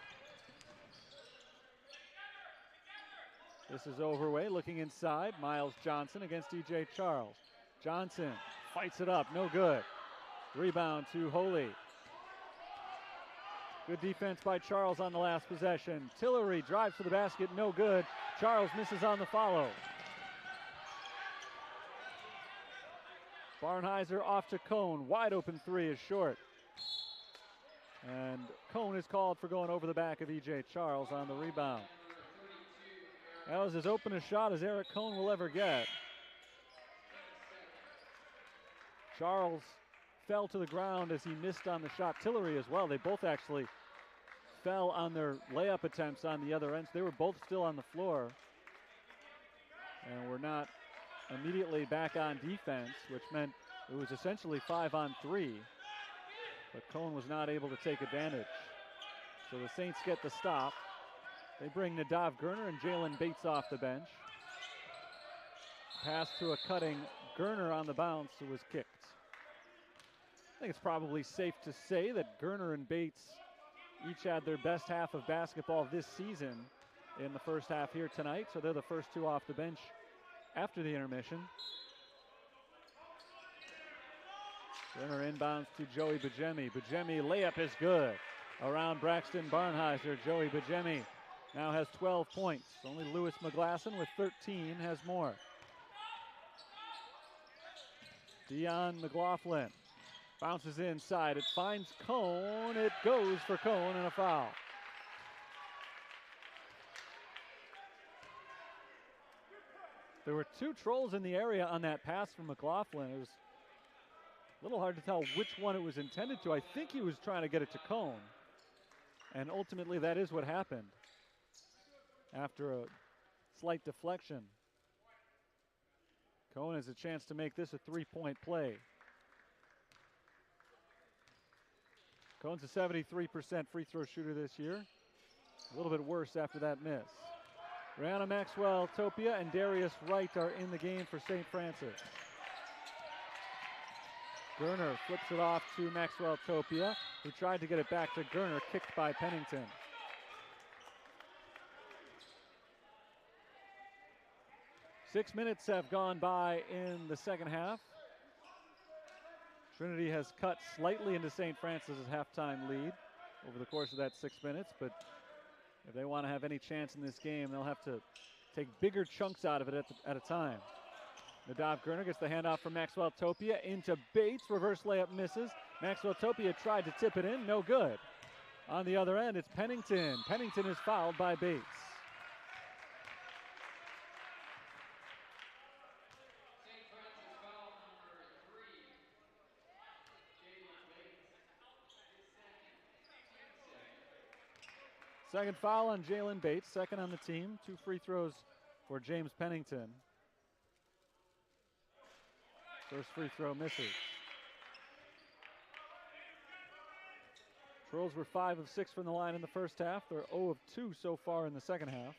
This is Overway looking inside. Miles Johnson against E.J. Charles. Johnson fights it up, no good. Rebound to Holy. Good defense by Charles on the last possession. Tillery drives to the basket, no good. Charles misses on the follow. Barnheiser off to Cone. Wide open three is short. And Cone is called for going over the back of E.J. Charles on the rebound. That was as open a shot as Eric Cone will ever get. Charles fell to the ground as he missed on the shot. Tillery as well. They both actually fell on their layup attempts on the other ends. They were both still on the floor. And were not immediately back on defense, which meant it was essentially 5-on-3. But Cone was not able to take advantage. So the Saints get the stop. They bring Nadav Gerner and Jalen Bates off the bench. Pass to a cutting Gerner on the bounce, who was kicked. I think it's probably safe to say that Gerner and Bates each had their best half of basketball this season in the first half here tonight, so they're the first two off the bench after the intermission. Gerner inbounds to Joey Bajemi. Bajemi layup is good. Around Braxton Barnheiser, Joey Bajemi now has 12 points. Only Lewis Mcglasson with 13 has more. Dion McLaughlin bounces inside. It finds Cone. It goes for Cone and a foul. There were two trolls in the area on that pass from McLaughlin. It was a little hard to tell which one it was intended to. I think he was trying to get it to Cone. And ultimately that is what happened after a slight deflection. Cone has a chance to make this a three-point play. Cone's a 73% free throw shooter this year. A little bit worse after that miss. Rihanna Maxwell Topia and Darius Wright are in the game for St. Francis. Gerner flips it off to Maxwell Topia, who tried to get it back to Gerner, kicked by Pennington. Six minutes have gone by in the second half. Trinity has cut slightly into St. Francis' halftime lead over the course of that 6 minutes, but if they want to have any chance in this game, they'll have to take bigger chunks out of it at a time. Nadav Gerner gets the handoff from Maxwell Topia into Bates. Reverse layup misses. Maxwell Topia tried to tip it in, no good. On the other end, it's Pennington. Pennington is fouled by Bates. Second foul on Jalen Bates, second on the team. 2 free throws for James Pennington. First free throw misses. Trolls were 5 of 6 from the line in the first half. They're 0 of 2 so far in the second half.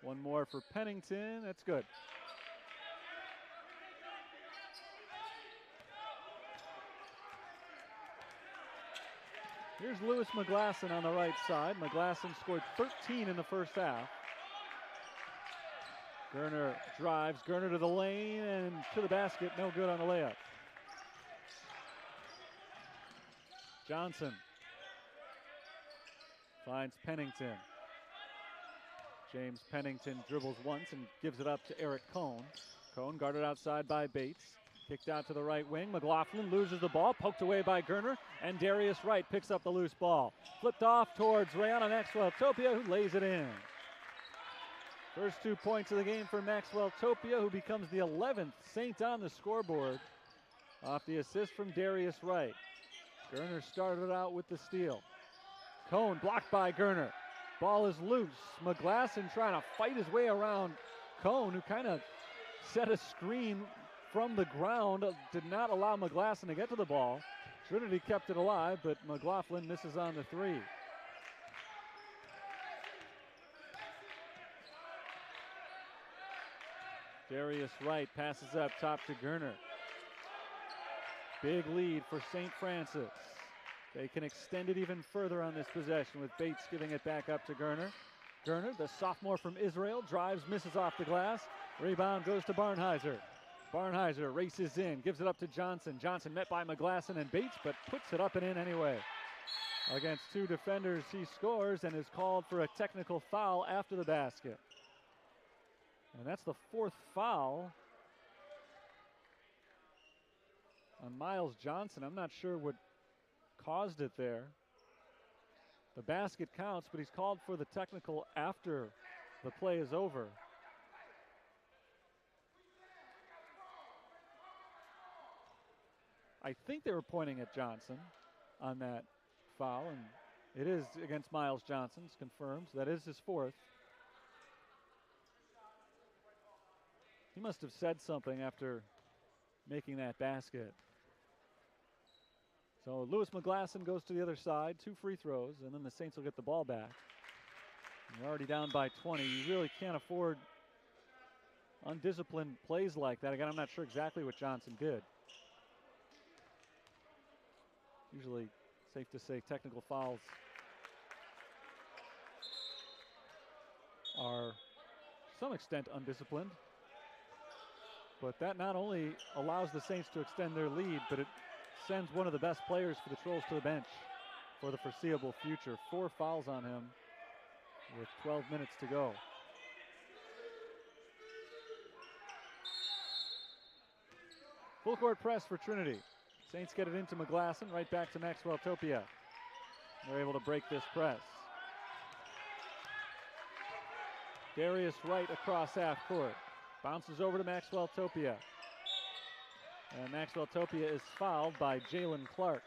One more for Pennington, that's good. Here's Lewis Mcglasson on the right side. Mcglasson scored 13 in the first half. Gerner drives, Gerner to the lane and to the basket, no good on the layup. Johnson finds Pennington. James Pennington dribbles once and gives it up to Eric Cone. Cone guarded outside by Bates. Kicked out to the right wing. McLaughlin loses the ball, poked away by Gerner, and Darius Wright picks up the loose ball. Flipped off towards Rihanna Maxwell Topia, who lays it in. First 2 points of the game for Maxwell Topia, who becomes the 11th Saint on the scoreboard off the assist from Darius Wright. Gerner started out with the steal. Cone blocked by Gerner. Ball is loose. Mcglasson trying to fight his way around Cone, who kind of set a screen from the ground, did not allow Mcglasson to get to the ball. Trinity kept it alive, but McLaughlin misses on the three. Darius Wright passes up top to Gerner. Big lead for St. Francis. They can extend it even further on this possession with Bates giving it back up to Gerner. Gerner, the sophomore from Israel, drives, misses off the glass. Rebound goes to Barnheiser. Barnheiser races in, gives it up to Johnson. Johnson met by Mcglasson and Bates, but puts it up and in anyway. Against two defenders, he scores and is called for a technical foul after the basket. And that's the fourth foul on Miles Johnson. I'm not sure what caused it there. The basket counts, but he's called for the technical after the play is over. I think they were pointing at Johnson on that foul, and it is against Miles Johnson. It's confirmed. That is his fourth. He must have said something after making that basket. So Lewis Mcglasson goes to the other side, 2 free throws, and then the Saints will get the ball back. You're already down by 20. You really can't afford undisciplined plays like that. Again, I'm not sure exactly what Johnson did. Usually, safe to say, technical fouls are to some extent undisciplined. But that not only allows the Saints to extend their lead, but it sends one of the best players for the Trolls to the bench for the foreseeable future. 4 fouls on him with 12 minutes to go. Full court press for Trinity. Saints get it into Mcglasson, right back to Maxwell Topia. They're able to break this press. Darius Wright across half court. Bounces over to Maxwell Topia. And Maxwell Topia is fouled by Jalen Clark.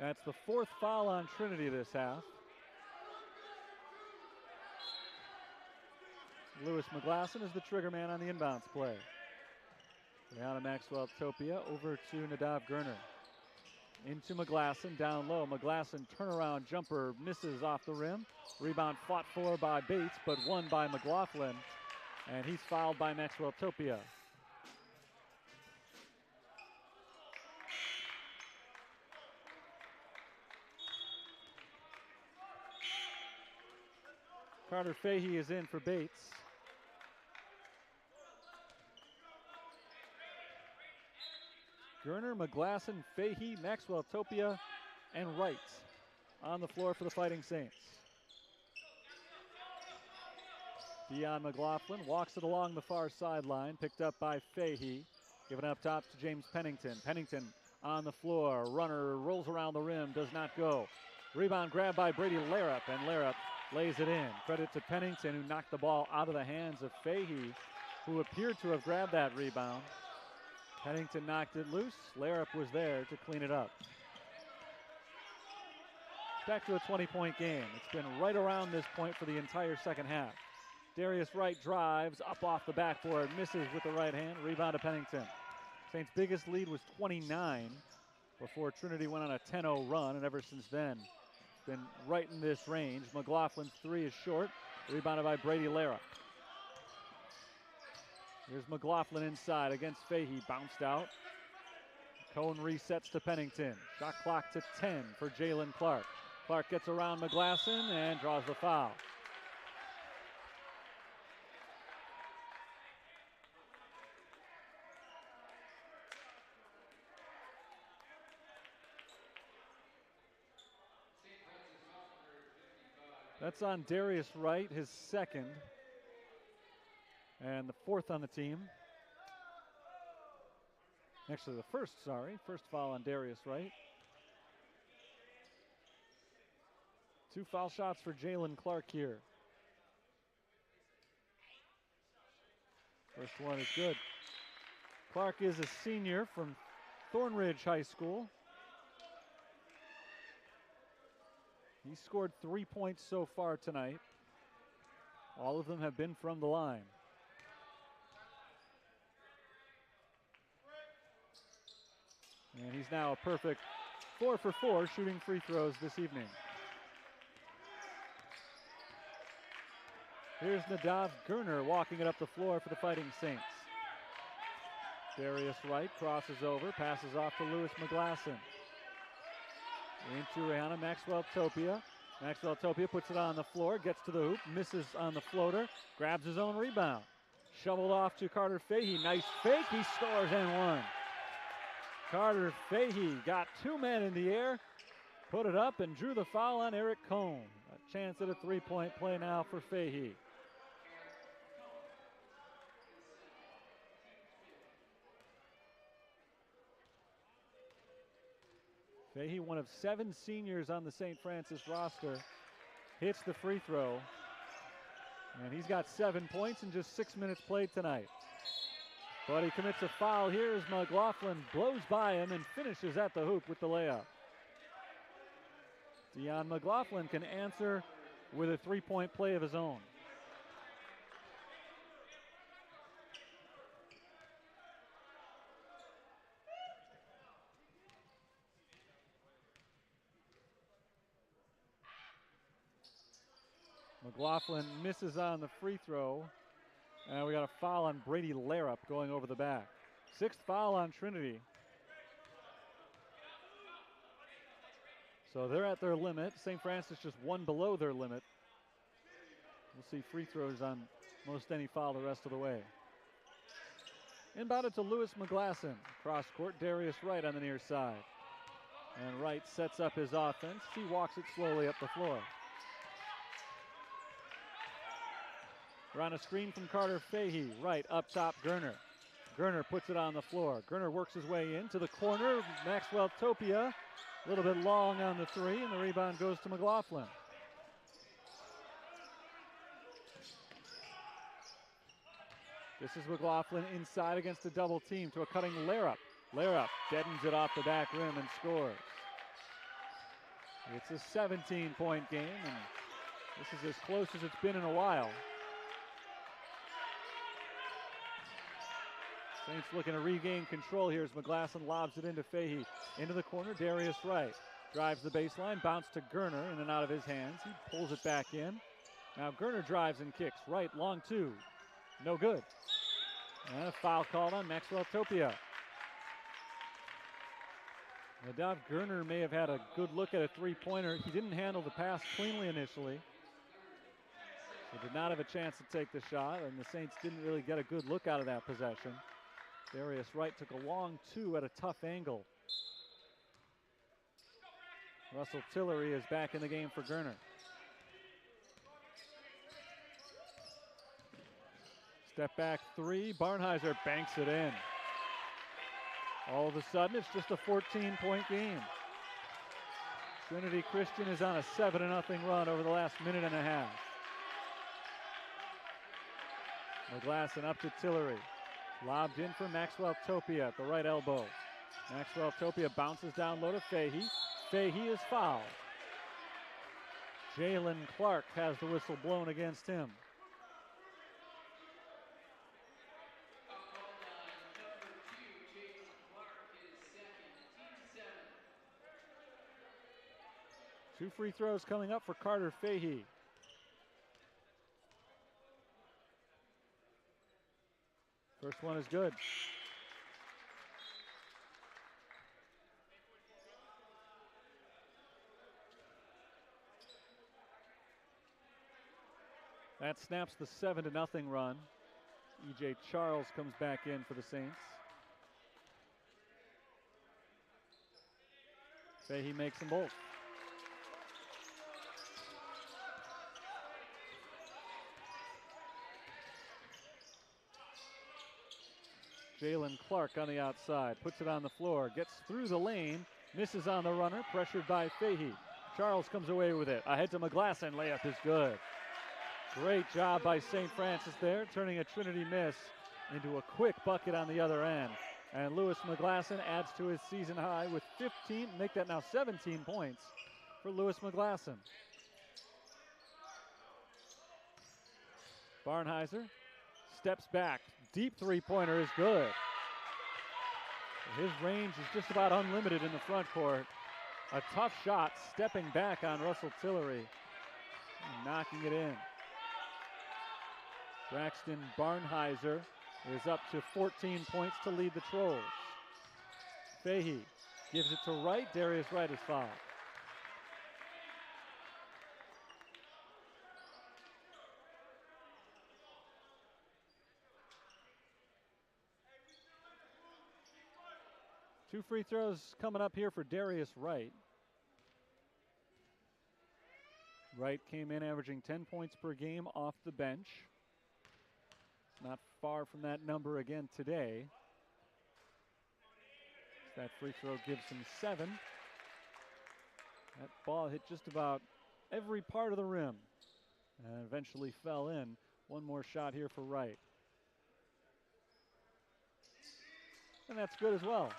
That's the 4th foul on Trinity this half. Lewis Mcglasson is the trigger man on the inbounds play. Down to Maxwell Topia, over to Nadav Gurner. Into Mcglasson, down low. Mcglasson turnaround jumper misses off the rim. Rebound fought for by Bates, but won by McLaughlin. And he's fouled by Maxwell Topia. Carter Fahey is in for Bates. Gurner, Mcglasson, Fahey, Maxwell Topia, and Wright on the floor for the Fighting Saints. Dion McLaughlin walks it along the far sideline, picked up by Fahey. Given up top to James Pennington. Pennington on the floor. Runner rolls around the rim, does not go. Rebound grabbed by Brady Larup, and Larup lays it in. Credit to Pennington, who knocked the ball out of the hands of Fahey, who appeared to have grabbed that rebound. Pennington knocked it loose. Larup was there to clean it up. Back to a 20-point game. It's been right around this point for the entire second half. Darius Wright drives up off the backboard, misses with the right hand. Rebound to Pennington. Saints' biggest lead was 29 before Trinity went on a 10-0 run, and ever since then, been right in this range. McLaughlin's 3 is short. Rebounded by Brady Larup. Here's McLaughlin inside against Fahey, bounced out. Cone resets to Pennington. Shot clock to 10 for Jalen Clark. Clark gets around Mcglasson and draws the foul. That's on Darius Wright, his 2nd. And the 4th on the team. Actually, the first foul on Darius Wright. 2 foul shots for Jalen Clark here. First one is good. Clark is a senior from Thornridge High School. He scored 3 points so far tonight. All of them have been from the line. And he's now a perfect 4 for 4 shooting free throws this evening. Here's Nadav Gurner walking it up the floor for the Fighting Saints. Darius Wright crosses over, passes off to Lewis Mcglasson. Into Rihanna, Maxwell Topia. Maxwell Topia puts it on the floor, gets to the hoop, misses on the floater, grabs his own rebound. Shoveled off to Carter Fahey. Nice fake, he scores and one. Carter Fahey got two men in the air, put it up and drew the foul on Eric Cohn. A chance at a three-point play now for Fahey. Fahey, one of 7 seniors on the St. Francis roster, hits the free throw. And he's got 7 points in just 6 minutes played tonight. But he commits a foul here as Mcglasson blows by him and finishes at the hoop with the layup. Dion Mcglasson can answer with a three-point play of his own. Mcglasson misses on the free throw. And we got a foul on Brady Larup going over the back. 6th foul on Trinity. So they're at their limit. St. Francis just one below their limit. We'll see free throws on most any foul the rest of the way. Inbound it to Lewis Mcglasson. Cross court, Darius Wright on the near side. And Wright sets up his offense. He walks it slowly up the floor. We're on a screen from Carter Fahey. Right up top, Gerner. Gerner puts it on the floor. Gerner works his way into the corner. Maxwell Topia, a little bit long on the three, and the rebound goes to Mcglasson. This is Mcglasson inside against a double team to a cutting Larup. Larup deadens it off the back rim and scores. It's a 17-point game, and this is as close as it's been in a while. Saints looking to regain control here as Mcglasson lobs it into Fahey. Into the corner, Darius Wright drives the baseline, bounce to Gerner, in and out of his hands. He pulls it back in. Now Gerner drives and kicks. Wright, long two. No good. And a foul called on Maxwell Topia. I doubt Gerner may have had a good look at a three-pointer. He didn't handle the pass cleanly initially. He did not have a chance to take the shot, and the Saints didn't really get a good look out of that possession. Darius Wright took a long two at a tough angle. Russell Tillery is back in the game for Gerner. Step back three, Barnheiser banks it in. All of a sudden, it's just a 14-point game. Trinity Christian is on a 7-0 run over the last minute and a half. Mcglasson up to Tillery. Lobbed in for Maxwell Topia at the right elbow. Maxwell Topia bounces down low to Fahey. Fahey is fouled. Jalen Clark has the whistle blown against him. Two free throws coming up for Carter Fahey. First one is good. That snaps the 7-0 run. E.J. Charles comes back in for the Saints. Fahey makes them both. Jalen Clark on the outside, puts it on the floor, gets through the lane, misses on the runner, pressured by Fahey. Charles comes away with it. Ahead to Mcglasson, layup is good. Great job by St. Francis there, turning a Trinity miss into a quick bucket on the other end. And Lewis Mcglasson adds to his season high with 15, make that now 17 points for Lewis Mcglasson. Barnheiser steps back. Deep three-pointer is good. His range is just about unlimited in the front court. A tough shot, stepping back on Russell Tillery, and knocking it in. Braxton Barnheiser is up to 14 points to lead the Trolls. Fahey gives it to Wright. Darius Wright is fouled. 2 free throws coming up here for Darius Wright. Wright came in averaging 10 points per game off the bench. Not far from that number again today. That free throw gives him 7. That ball hit just about every part of the rim and eventually fell in. One more shot here for Wright. And that's good as well.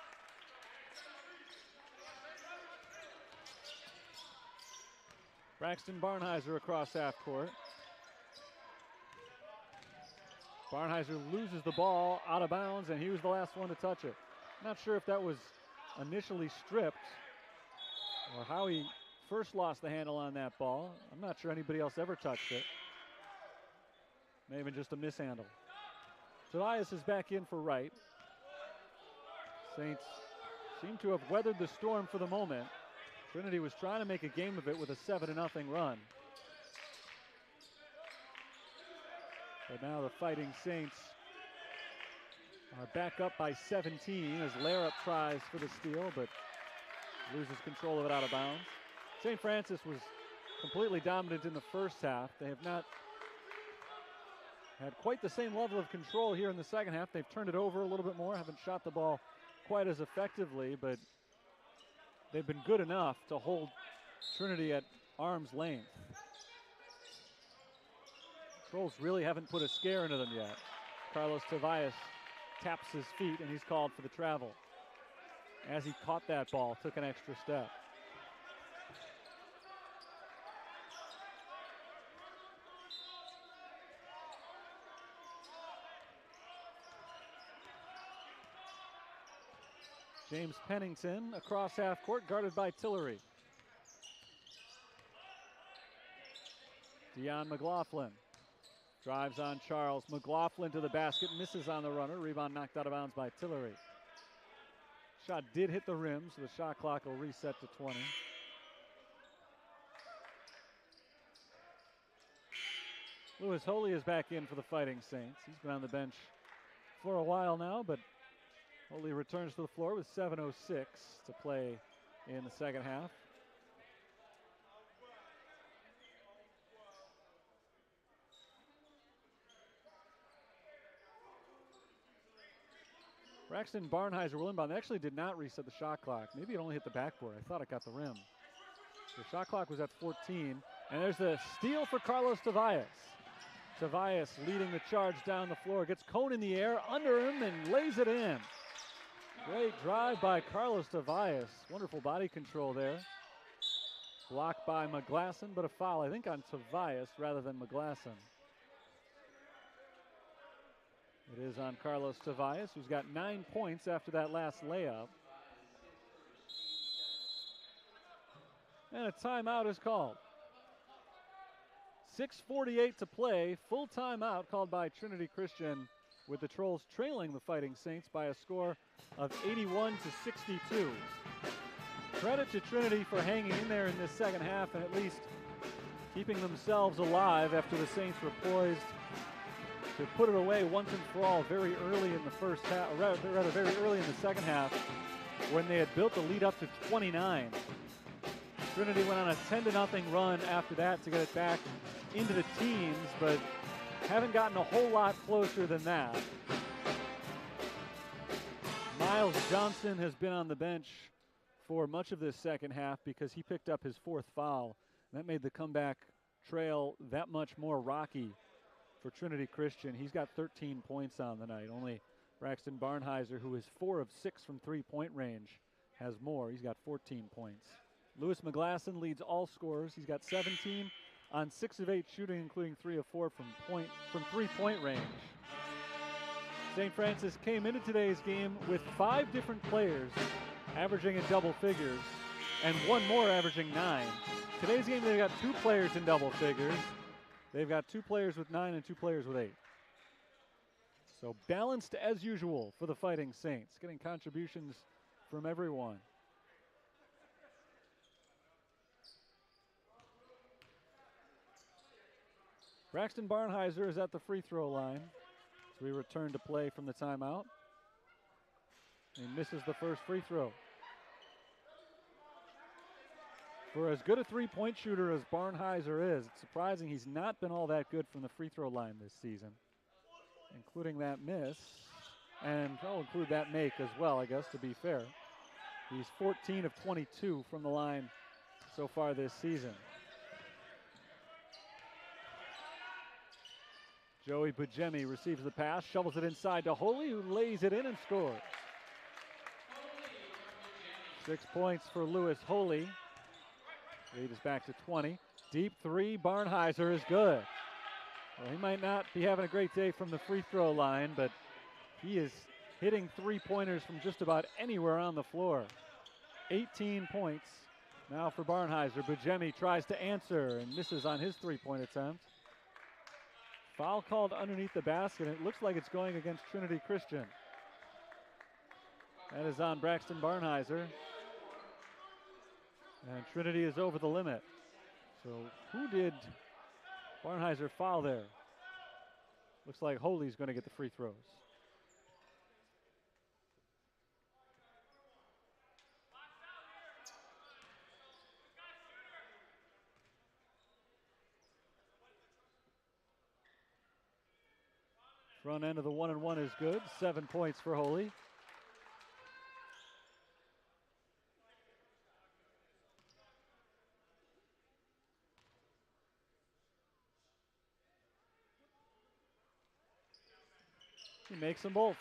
Braxton Barnheiser across half court. Barnheiser loses the ball out of bounds, and he was the last one to touch it. Not sure if that was initially stripped or how he first lost the handle on that ball. I'm not sure anybody else ever touched it. Maybe just a mishandle. Tobias is back in for Wright. Saints seem to have weathered the storm for the moment. Trinity was trying to make a game of it with a 7-0 run. But now the Fighting Saints are back up by 17 as Larup tries for the steal, but loses control of it out of bounds. St. Francis was completely dominant in the first half. They have not had quite the same level of control here in the second half. They've turned it over a little bit more, haven't shot the ball quite as effectively, but they've been good enough to hold Trinity at arm's length. Trolls really haven't put a scare into them yet. Carlos Tobias taps his feet and he's called for the travel. As he caught that ball, took an extra step. James Pennington across half court, guarded by Tillery. Mcglasson drives on Charles. Mcglasson to the basket, misses on the runner. Rebound knocked out of bounds by Tillery. Shot did hit the rim, so the shot clock will reset to 20. Lewis Holy is back in for the Fighting Saints. He's been on the bench for a while now, but Holy returns to the floor with 7:06 to play in the second half. Braxton Barnheiser will inbound. They actually did not reset the shot clock. Maybe it only hit the backboard. I thought it got the rim. The shot clock was at 14. And there's the steal for Carlos Tobias. Tobias leading the charge down the floor. Gets Cone in the air, under him, and lays it in. Great drive by Carlos Tobias. Wonderful body control there. Blocked by Mcglasson, but a foul, I think, on Tobias rather than Mcglasson. It is on Carlos Tobias, who's got 9 points after that last layup. And a timeout is called. 6:48 to play. Full timeout called by Trinity Christian, with the Trolls trailing the Fighting Saints by a score of 81-62. Credit to Trinity for hanging in there in this second half and at least keeping themselves alive after the Saints were poised to put it away once and for all very early in the first half, or rather very early in the second half, when they had built the lead up to 29. Trinity went on a 10-0 run after that to get it back into the teens, but haven't gotten a whole lot closer than that. Miles Johnson has been on the bench for much of this second half because he picked up his 4th foul. That made the comeback trail that much more rocky for Trinity Christian. He's got 13 points on the night. Only Braxton Barnheiser, who is 4 of 6 from three-point range, has more. He's got 14 points. Lewis Mcglasson leads all scorers. He's got 17 on 6 of 8 shooting, including 3 of 4 from three-point range. St. Francis came into today's game with 5 different players averaging in double figures and 1 more averaging 9. Today's game, they've got 2 players in double figures. They've got 2 players with 9 and 2 players with 8. So balanced as usual for the Fighting Saints, getting contributions from everyone. Braxton Barnheiser is at the free throw line as we return to play from the timeout. He misses the first free throw. For as good a three-point shooter as Barnheiser is, it's surprising he's not been all that good from the free throw line this season, including that miss, and I'll include that make as well, I guess, to be fair. He's 14 of 22 from the line so far this season. Joey Bujemi receives the pass, shovels it inside to Holy, who lays it in and scores. 6 points for Lewis Holy. Lead is back to 20. Deep three, Barnheiser is good. Well, he might not be having a great day from the free throw line, but he is hitting three-pointers from just about anywhere on the floor. 18 points now for Barnheiser. Bujemi tries to answer and misses on his three-point attempt. Foul called underneath the basket. It looks like it's going against Trinity Christian. That is on Braxton Barnheiser. And Trinity is over the limit. So who did Barnheiser foul there? Looks like Holy's going to get the free throws. Front end of the 1-and-1 is good. 7 points for Holy. He makes them both.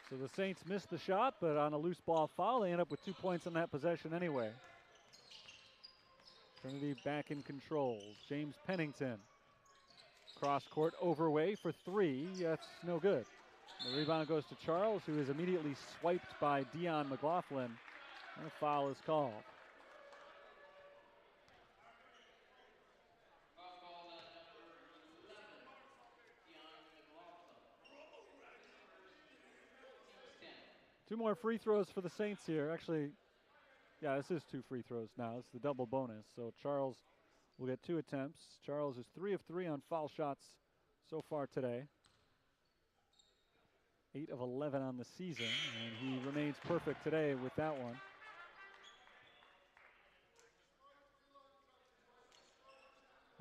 So the Saints missed the shot, but on a loose ball foul, they end up with 2 points on that possession anyway. Trinity back in control. James Pennington. Cross court overway for three. That's no good. The rebound goes to Charles, who is immediately swiped by Mcglasson, and a foul is called. Two more free throws for the Saints here. Actually, yeah, this is 2 free throws now. It's the double bonus. So Charles will get 2 attempts. Charles is 3 of 3 on foul shots so far today. 8 of 11 on the season, and he remains perfect today with that one.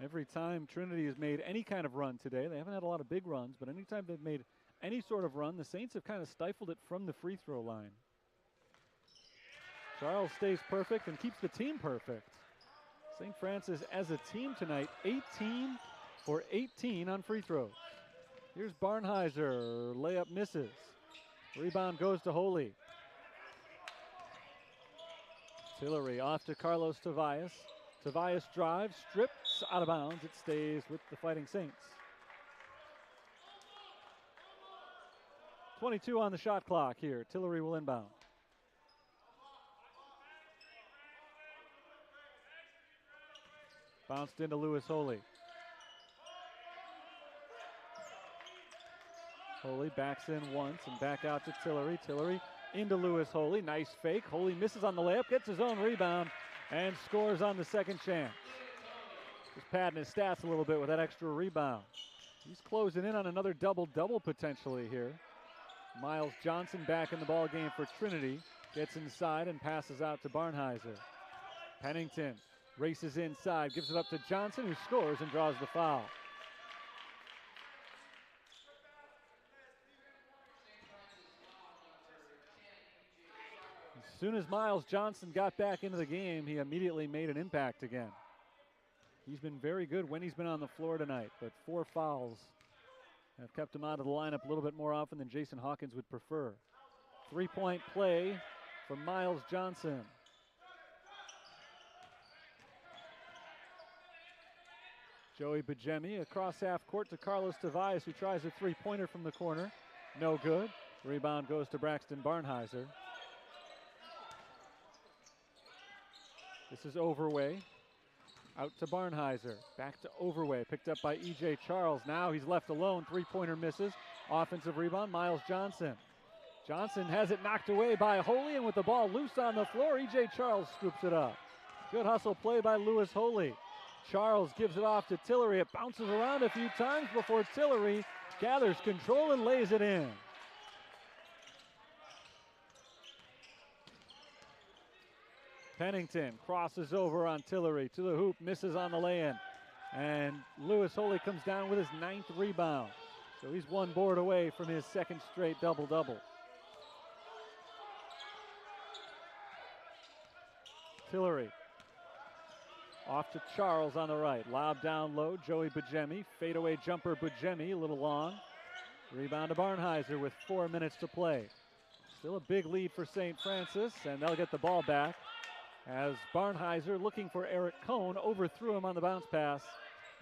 Every time Trinity has made any kind of run today, they haven't had a lot of big runs, but anytime they've made any sort of run, the Saints have kind of stifled it from the free throw line. Charles stays perfect and keeps the team perfect. St. Francis as a team tonight, 18 for 18 on free throws. Here's Barnheiser, layup misses. Rebound goes to Holy. Tillery off to Carlos Tobias. Tobias drives, strips, out of bounds. It stays with the Fighting Saints. 22 on the shot clock here. Tillery will inbound. Bounced into Lewis Holy. Holy backs in once and back out to Tillery. Tillery into Lewis Holy. Nice fake. Holy misses on the layup, gets his own rebound, and scores on the second chance. Just padding his stats a little bit with that extra rebound. He's closing in on another double-double potentially here. Miles Johnson back in the ball game for Trinity. Gets inside and passes out to Barnheiser. Pennington races inside, gives it up to Johnson, who scores and draws the foul. As soon as Miles Johnson got back into the game, he immediately made an impact again. He's been very good when he's been on the floor tonight, but 4 fouls have kept him out of the lineup a little bit more often than Jason Hawkins would prefer. 3-point play from Miles Johnson. Joey Bujemi across half court to Carlos Tobias, who tries a 3-pointer from the corner. No good. Rebound goes to Braxton Barnheiser. This is Overway. Out to Barnheiser. Back to Overway. Picked up by E.J. Charles. Now he's left alone. 3-pointer misses. Offensive rebound, Miles Johnson. Johnson has it knocked away by Holy, and with the ball loose on the floor, E.J. Charles scoops it up. Good hustle play by Lewis Holy. Charles gives it off to Tillery. It bounces around a few times before Tillery gathers control and lays it in. Pennington crosses over on Tillery to the hoop, misses on the lay-in. And Lewis Holy comes down with his 9th rebound. So he's one board away from his 2nd straight double-double. Tillery off to Charles on the right. Lob down low, Joey Bujemi. Fadeaway jumper, Bujemi, a little long. Rebound to Barnheiser with 4 minutes to play. Still a big lead for St. Francis, and they'll get the ball back as Barnheiser, looking for Eric Cohn, overthrew him on the bounce pass.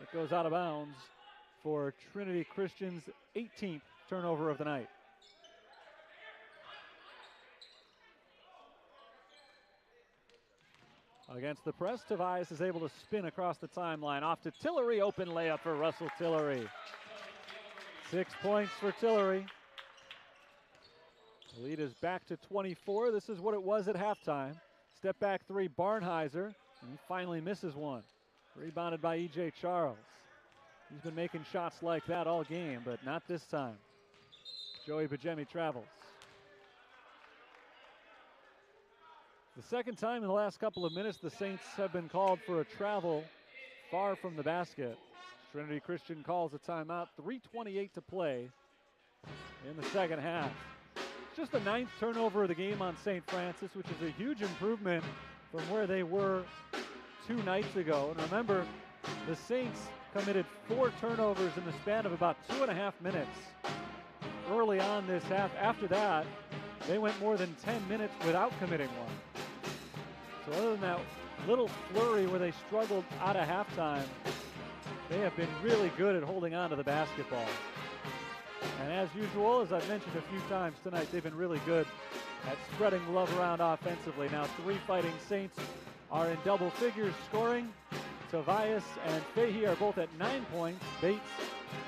It goes out of bounds for Trinity Christian's 18th turnover of the night. Against the press, Tobias is able to spin across the timeline. Off to Tillery, open layup for Russell Tillery. 6 points for Tillery. The lead is back to 24. This is what it was at halftime. Step back three, Barnheiser, and he finally misses one. Rebounded by E.J. Charles. He's been making shots like that all game, but not this time. Joey Bujemi travels. The second time in the last couple of minutes, the Saints have been called for a travel far from the basket. Trinity Christian calls a timeout, 3:28 to play in the second half. Just the 9th turnover of the game on St. Francis, which is a huge improvement from where they were 2 nights ago. And remember, the Saints committed 4 turnovers in the span of about 2.5 minutes early on this half. After that, they went more than 10 minutes without committing one. So other than that little flurry where they struggled out of halftime, they have been really good at holding on to the basketball. And as usual, as I've mentioned a few times tonight, they've been really good at spreading love around offensively. Now 3 Fighting Saints are in double figures scoring. Tobias and Fahey are both at 9 points. Bates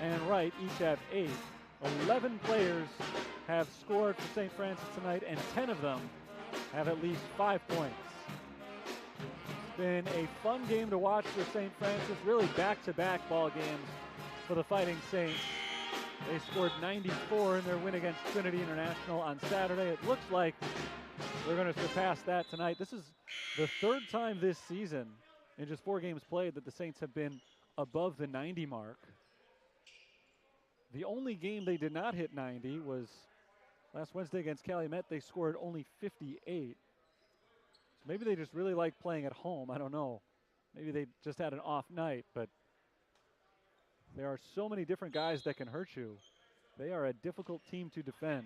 and Wright each have 8. 11 players have scored for St. Francis tonight, and 10 of them have at least 5 points. It's been a fun game to watch for St. Francis, really back-to-back ball games for the Fighting Saints. They scored 94 in their win against Trinity International on Saturday. It looks like they're going to surpass that tonight. This is the 3rd time this season in just 4 games played that the Saints have been above the 90 mark. The only game they did not hit 90 was last Wednesday against Calumet. They scored only 58. So maybe they just really like playing at home. I don't know. Maybe they just had an off night, but there are so many different guys that can hurt you. They are a difficult team to defend.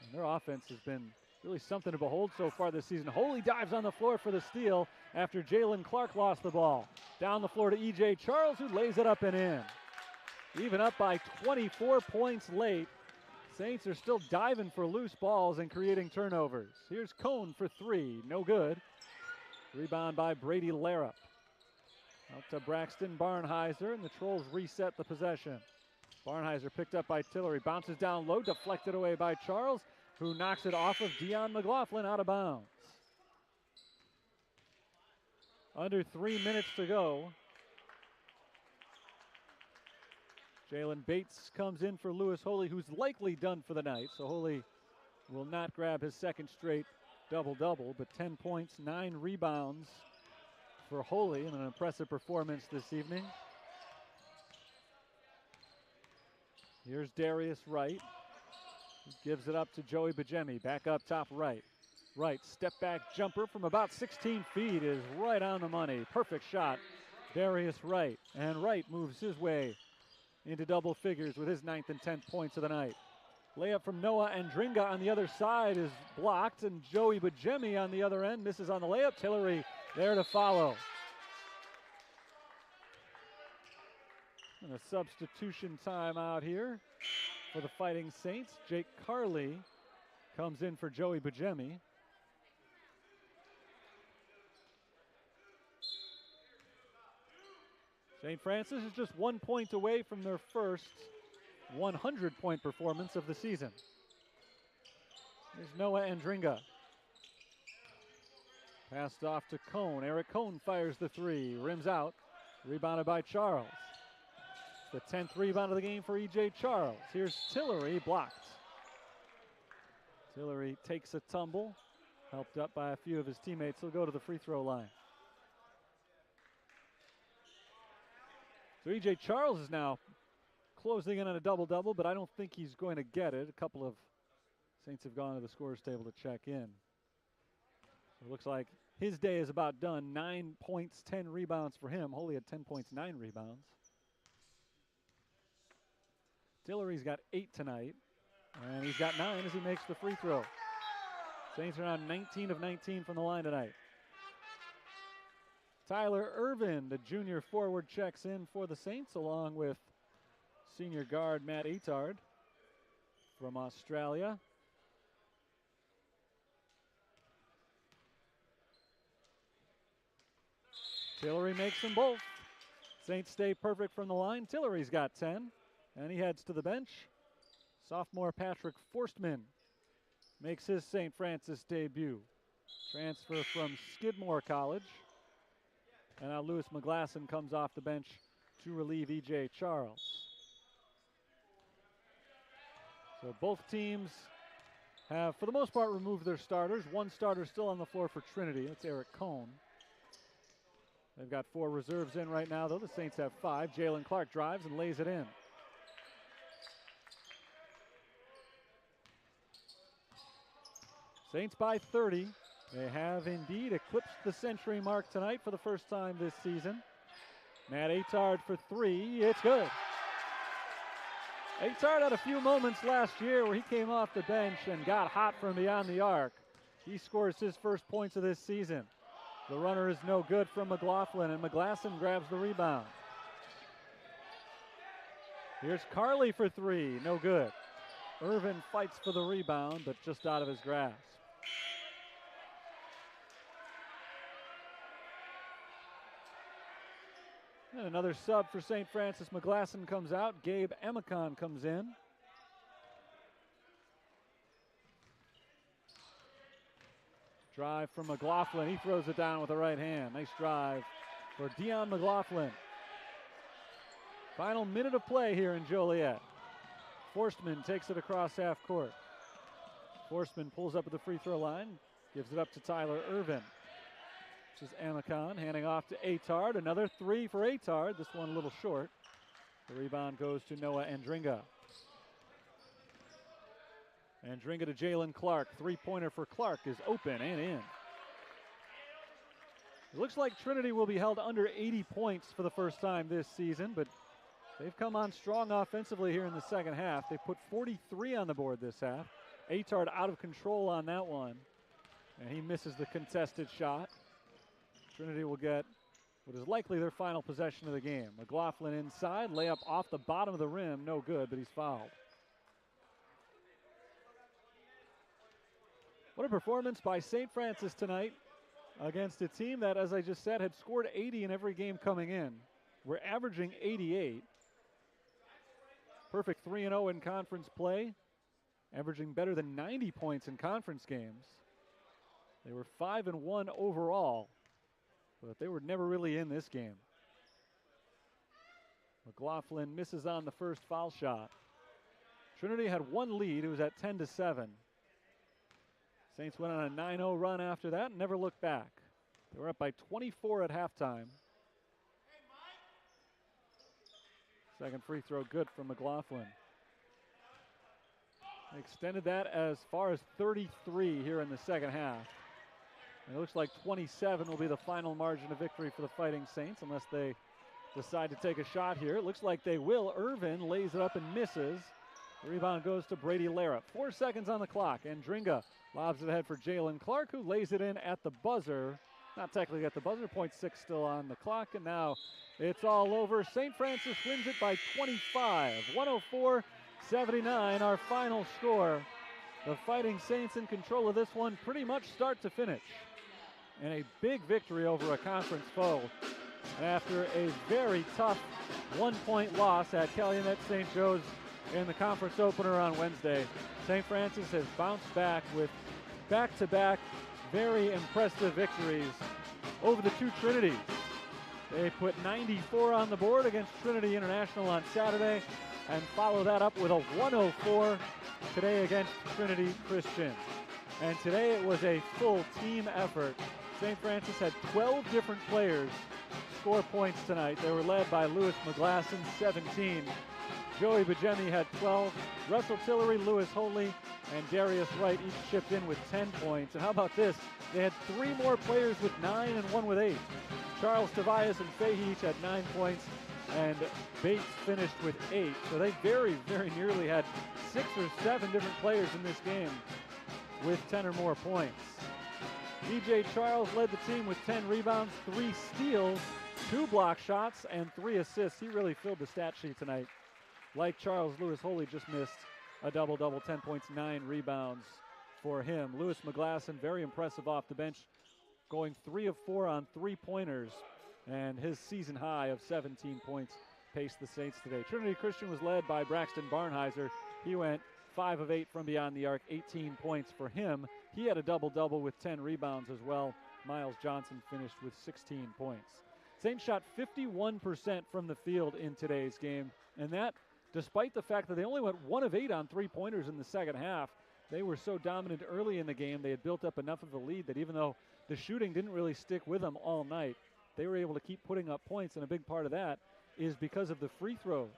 And their offense has been really something to behold so far this season. Holy dives on the floor for the steal after Jalen Clark lost the ball. Down the floor to E.J. Charles, who lays it up and in. Even up by 24 points late, Saints are still diving for loose balls and creating turnovers. Here's Cohn for 3, no good. Rebound by Brady Larup. Out to Braxton Barnheiser, and the Trolls reset the possession. Barnheiser picked up by Tillery, bounces down low, deflected away by Charles, who knocks it off of Mcglasson out of bounds. Under 3 minutes to go. Jalen Bates comes in for Lewis Holy, who's likely done for the night, so Holy will not grab his 2nd straight double-double, but 10 points, 9 rebounds for Holy in an impressive performance this evening. Here's Darius Wright. He gives it up to Joey Bujemi, back up top right. Wright, step back jumper from about 16 feet is right on the money. Perfect shot, Darius Wright. And Wright moves his way into double figures with his 9th and 10th points of the night. Layup from Noah Andringa on the other side is blocked, and Joey Bujemi on the other end misses on the layup. Tillery there to follow. And a substitution timeout here for the Fighting Saints. Jake Carley comes in for Joey Bujemi. St. Francis is just 1 point away from their first 100-point performance of the season. Here's Noah Andringa. Passed off to Cohn. Eric Cohn fires the 3. Rims out. Rebounded by Charles. The 10th rebound of the game for E.J. Charles. Here's Tillery, blocked. Tillery takes a tumble. Helped up by a few of his teammates. He'll go to the free throw line. So E.J. Charles is now closing in on a double-double, but I don't think he's going to get it. A couple of Saints have gone to the scorer's table to check in. So it looks like his day is about done. 9 points, 10 rebounds for him. Holy had 10 points, 9 rebounds. Tillery's got 8 tonight, and he's got 9 as he makes the free throw. Saints are on 19 of 19 from the line tonight. Tyler Irvin, the junior forward, checks in for the Saints, along with senior guard Matt Atard from Australia. Tillery makes them both. Saints stay perfect from the line. Tillery's got 10, and he heads to the bench. Sophomore Patrick Forstman makes his St. Francis debut. Transfer from Skidmore College. And now Lewis Mcglasson comes off the bench to relieve E.J. Charles. So both teams have, for the most part, removed their starters. One starter still on the floor for Trinity. That's Eric Cohn. They've got 4 reserves in right now, though. The Saints have 5. Jalen Clark drives and lays it in. Saints by 30. They have indeed eclipsed the century mark tonight for the first time this season. Matt Atard for 3. It's good. Atard had a few moments last year where he came off the bench and got hot from beyond the arc. He scores his first points of this season. The runner is no good from Mcglasson, and Mcglasson grabs the rebound. Here's Carley for 3. No good. Irvin fights for the rebound, but just out of his grasp. And another sub for St. Francis. Mcglasson comes out. Gabe Emicon comes in. Drive from Mcglasson. He throws it down with the right hand. Nice drive for Dion Mcglasson. Final minute of play here in Joliet. Forstman takes it across half court. Forstman pulls up at the free throw line. Gives it up to Tyler Irvin. This is Amicon handing off to Atard. Another 3 for Atard. This one a little short. The rebound goes to Noah Andringa. Andringa to Jalen Clark. 3-pointer for Clark is open and in. It looks like Trinity will be held under 80 points for the first time this season, but they've come on strong offensively here in the second half. They put 43 on the board this half. Atard out of control on that one, and he misses the contested shot. Trinity will get what is likely their final possession of the game. Mcglasson inside, layup off the bottom of the rim, no good, but he's fouled. What a performance by St. Francis tonight against a team that, as I just said, had scored 80 in every game coming in. We're averaging 88. Perfect 3-0 in conference play, averaging better than 90 points in conference games. They were 5-1 overall, but they were never really in this game. Mcglasson misses on the first foul shot. Trinity had one lead. It was at 10-7. Saints went on a 9-0 run after that and never looked back. They were up by 24 at halftime. Second free throw good from Mcglasson. They extended that as far as 33 here in the second half. And it looks like 27 will be the final margin of victory for the Fighting Saints unless they decide to take a shot here. It looks like they will. Irvin lays it up and misses. The rebound goes to Brady Larrap. 4 seconds on the clock. Andringa lobs it ahead for Jalen Clark, who lays it in at the buzzer. Not technically at the buzzer. 0.6 still on the clock. And now it's all over. St. Francis wins it by 25. 104-79, our final score. The Fighting Saints in control of this one pretty much start to finish. And a big victory over a conference foe. And after a very tough 1-point loss at Calumet St. Joe's in the conference opener on Wednesday, St. Francis has bounced back with back-to-back very impressive victories over the two Trinities. They put 94 on the board against Trinity International on Saturday and follow that up with a 104 today against Trinity Christian. And today it was a full team effort. St. Francis had 12 different players score points tonight. They were led by Mcglasson, 17. Joey Bajemi had 12. Russell Tillery, Lewis Hoadley, and Darius Wright each chipped in with 10 points. And how about this? They had 3 more players with 9 and 1 with 8. Charles Tobias and Fahey each had 9 points, and Bates finished with 8. So they very, very nearly had 6 or 7 different players in this game with 10 or more points. DJ Charles led the team with 10 rebounds, 3 steals, 2 block shots, and 3 assists. He really filled the stat sheet tonight. Like Charles, Lewis Hoadley just missed a double-double, 10 points, 9 rebounds for him. Lewis Mcglasson, very impressive off the bench, going 3 of 4 on 3-pointers, and his season high of 17 points paced the Saints today. Trinity Christian was led by Braxton Barnheiser. He went 5 of 8 from beyond the arc, 18 points for him. He had a double-double with 10 rebounds as well. Miles Johnson finished with 16 points. Saints shot 51% from the field in today's game, and that despite the fact that they only went 1 of 8 on 3-pointers in the second half. They were so dominant early in the game, they had built up enough of a lead that even though the shooting didn't really stick with them all night, they were able to keep putting up points, and a big part of that is because of the free throws.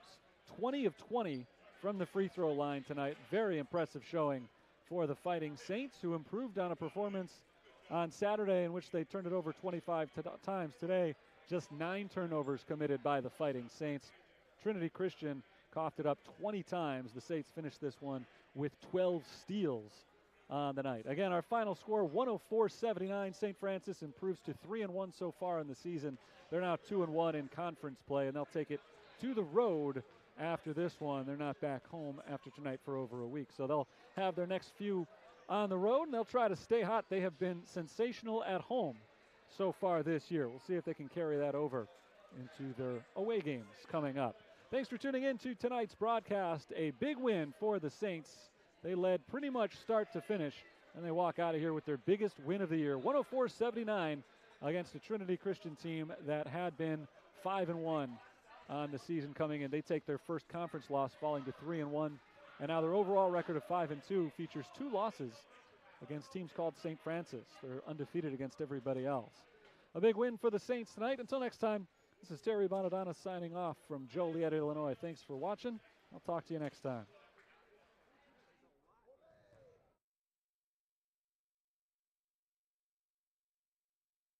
20 of 20 from the free throw line tonight. Very impressive showing for the Fighting Saints, who improved on a performance on Saturday in which they turned it over 25 times. Today, just 9 turnovers committed by the Fighting Saints. Trinity Christian coughed it up 20 times. The Saints finished this one with 12 steals on the night. Again, our final score, 104-79. St. Francis improves to 3-1 so far in the season. They're now 2-1 in conference play, and they'll take it to the road after this one. They're not back home after tonight for over a week, so they'll have their next few on the road, and they'll try to stay hot. They have been sensational at home so far this year. We'll see if they can carry that over into their away games coming up. Thanks for tuning in to tonight's broadcast. A big win for the Saints. They led pretty much start to finish, and they walk out of here with their biggest win of the year, 104-79 against a Trinity Christian team that had been 5-1 on the season coming in. They take their first conference loss, falling to 3-1, and now their overall record of 5-2 features 2 losses against teams called St. Francis. They're undefeated against everybody else. A big win for the Saints tonight. Until next time, this is Terry Bonadonna signing off from Joliet, Illinois. Thanks for watching. I'll talk to you next time.